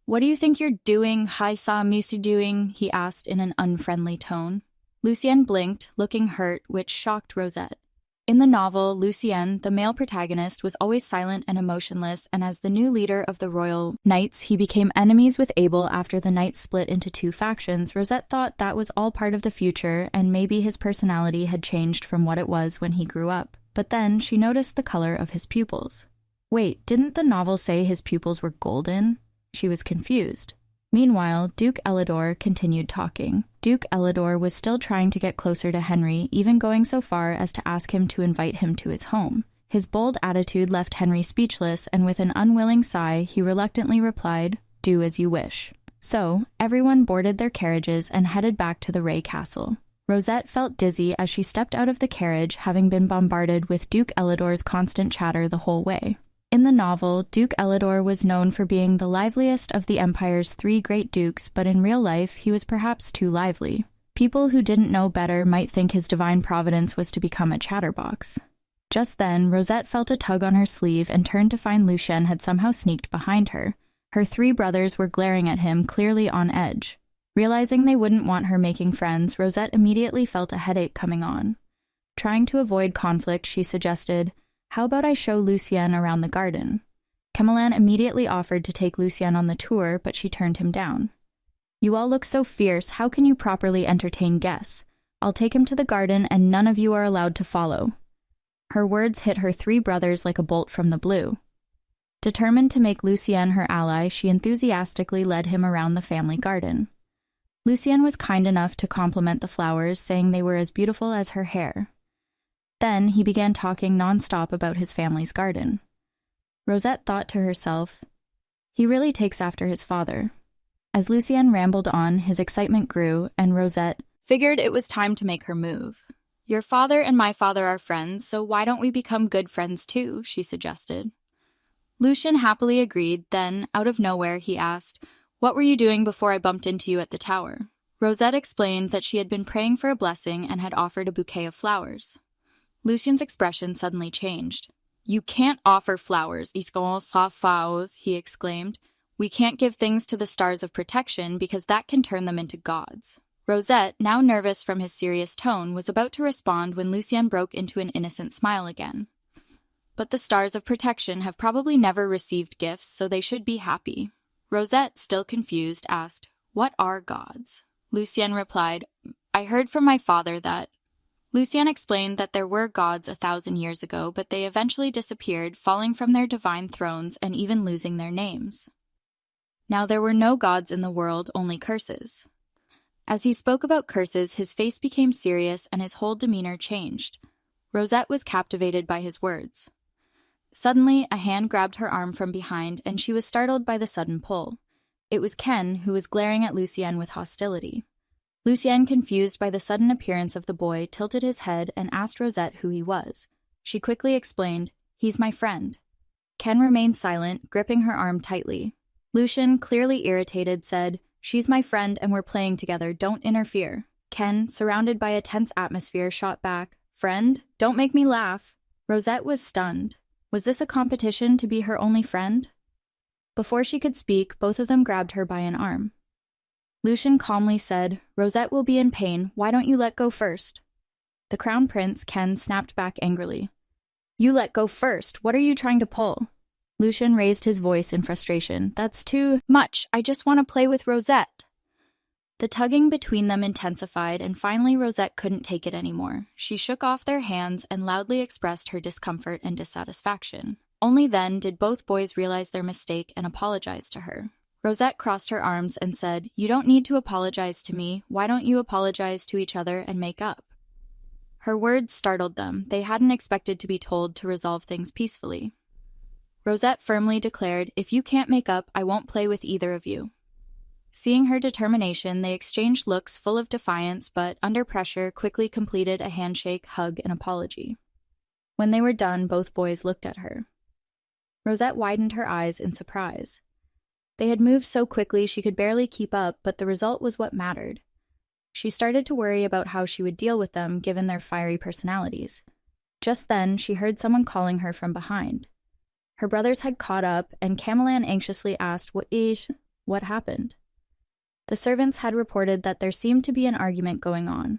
What do you think you're doing, Haisa Musu doing? He asked in an unfriendly tone. Lucien blinked, looking hurt, which shocked Rosette. In the novel, Lucien, the male protagonist, was always silent and emotionless, and as the new leader of the Royal Knights, he became enemies with Abel after the Knights split into 2 factions. Rosette thought that was all part of the future, and maybe his personality had changed from what it was when he grew up. But then she noticed the color of his pupils. Wait, didn't the novel say his pupils were golden? She was confused. Meanwhile, Duke Elidor continued talking. Duke Elidor was still trying to get closer to Henry, even going so far as to ask him to invite him to his home. His bold attitude left Henry speechless, and with an unwilling sigh, he reluctantly replied, "Do as you wish." So, everyone boarded their carriages and headed back to the Ray Castle. Rosette felt dizzy as she stepped out of the carriage, having been bombarded with Duke Elidor's constant chatter the whole way. In the novel, Duke Elidor was known for being the liveliest of the Empire's 3 great dukes, but in real life, he was perhaps too lively. People who didn't know better might think his divine providence was to become a chatterbox. Just then, Rosette felt a tug on her sleeve and turned to find Lucien had somehow sneaked behind her. Her 3 brothers were glaring at him, clearly on edge. Realizing they wouldn't want her making friends, Rosette immediately felt a headache coming on. Trying to avoid conflict, she suggested, "How about I show Lucien around the garden?" Kemelan immediately offered to take Lucien on the tour, but she turned him down. "You all look so fierce, how can you properly entertain guests? I'll take him to the garden and none of you are allowed to follow." Her words hit her 3 brothers like a bolt from the blue. Determined to make Lucien her ally, she enthusiastically led him around the family garden. Lucien was kind enough to compliment the flowers, saying they were as beautiful as her hair. Then he began talking non-stop about his family's garden. Rosette thought to herself, he really takes after his father. As Lucien rambled on, his excitement grew, and Rosette figured it was time to make her move. "Your father and my father are friends, so why don't we become good friends too?" she suggested. Lucien happily agreed, then, out of nowhere, he asked, "What were you doing before I bumped into you at the tower?" Rosette explained that she had been praying for a blessing and had offered a bouquet of flowers. Lucien's expression suddenly changed. "You can't offer flowers, he exclaimed. "We can't give things to the stars of protection because that can turn them into gods." Rosette, now nervous from his serious tone, was about to respond when Lucien broke into an innocent smile again. "But the stars of protection have probably never received gifts, so they should be happy." Rosette, still confused, asked, "What are gods?" Lucien replied, "I heard from my father that—" Lucien explained that there were gods 1,000 years ago, but they eventually disappeared, falling from their divine thrones and even losing their names. Now there were no gods in the world, only curses. As he spoke about curses, his face became serious and his whole demeanor changed. Rosette was captivated by his words. Suddenly, a hand grabbed her arm from behind, and she was startled by the sudden pull. It was Ken, who was glaring at Lucien with hostility. Lucien, confused by the sudden appearance of the boy, tilted his head and asked Rosette who he was. She quickly explained, "He's my friend." Ken remained silent, gripping her arm tightly. Lucien, clearly irritated, said, "She's my friend and we're playing together, don't interfere." Ken, surrounded by a tense atmosphere, shot back, "Friend? Don't make me laugh." Rosette was stunned. Was this a competition to be her only friend? Before she could speak, both of them grabbed her by an arm. Lucien calmly said, "Rosette will be in pain, why don't you let go first?" The Crown Prince, Ken, snapped back angrily. "You let go first, what are you trying to pull?" Lucien raised his voice in frustration. "That's too much, I just want to play with Rosette." The tugging between them intensified, and finally Rosette couldn't take it anymore. She shook off their hands and loudly expressed her discomfort and dissatisfaction. Only then did both boys realize their mistake and apologize to her. Rosette crossed her arms and said, "You don't need to apologize to me. Why don't you apologize to each other and make up?" Her words startled them. They hadn't expected to be told to resolve things peacefully. Rosette firmly declared, "If you can't make up, I won't play with either of you." Seeing her determination, they exchanged looks full of defiance, but under pressure quickly completed a handshake, hug, and apology. When they were done, both boys looked at her. Rosette widened her eyes in surprise. They had moved so quickly she could barely keep up, but the result was what mattered. She started to worry about how she would deal with them given their fiery personalities. Just then, she heard someone calling her from behind. Her brothers had caught up, and Camelan anxiously asked, what happened? The servants had reported that there seemed to be an argument going on.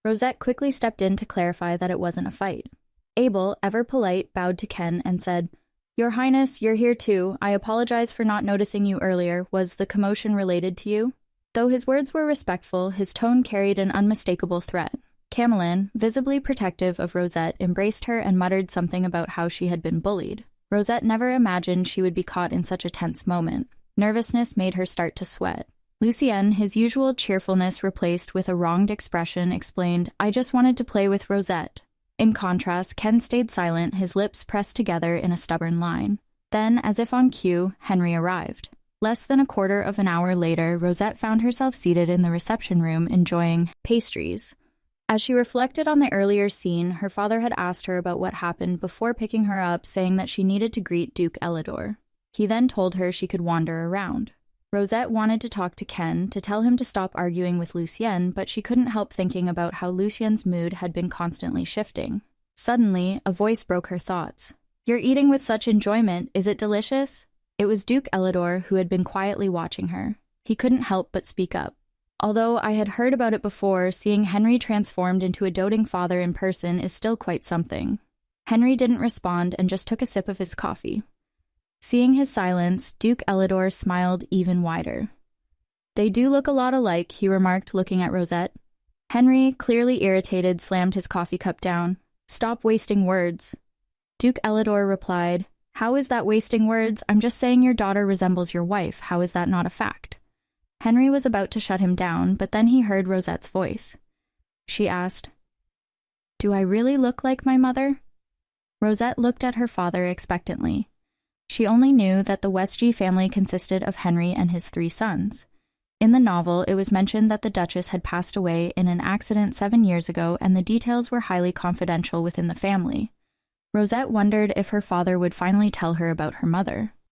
Rosette quickly stepped in to clarify that it wasn't a fight. Abel, ever polite, bowed to Ken and said, "Your Highness, you're here too. I apologize for not noticing you earlier. Was the commotion related to you?" Though his words were respectful, his tone carried an unmistakable threat. Camelan, visibly protective of Rosette, embraced her and muttered something about how she had been bullied. Rosette never imagined she would be caught in such a tense moment. Nervousness made her start to sweat. Lucien, his usual cheerfulness replaced with a wronged expression, explained, "I just wanted to play with Rosette." In contrast, Ken stayed silent, his lips pressed together in a stubborn line. Then, as if on cue, Henry arrived. Less than a quarter of an hour later, Rosette found herself seated in the reception room enjoying pastries. As she reflected on the earlier scene, her father had asked her about what happened before picking her up, saying that she needed to greet Duke Elidor. He then told her she could wander around. Rosette wanted to talk to Ken, to tell him to stop arguing with Lucien, but she couldn't help thinking about how Lucien's mood had been constantly shifting. Suddenly, a voice broke her thoughts. "You're eating with such enjoyment. Is it delicious?" It was Duke Elidor, who had been quietly watching her. He couldn't help but speak up. "Although I had heard about it before, seeing Henry transformed into a doting father in person is still quite something." Henry didn't respond and just took a sip of his coffee. Seeing his silence, Duke Elidor smiled even wider. "They do look a lot alike," he remarked, looking at Rosette. Henry, clearly irritated, slammed his coffee cup down. "Stop wasting words." Duke Elidor replied, "How is that wasting words? I'm just saying your daughter resembles your wife. How is that not a fact?" Henry was about to shut him down, but then he heard Rosette's voice. She asked, "Do I really look like my mother?" Rosette looked at her father expectantly. She only knew that the Westgy family consisted of Henry and his 3 sons. In the novel, it was mentioned that the Duchess had passed away in an accident 7 years ago, and the details were highly confidential within the family. Rosette wondered if her father would finally tell her about her mother.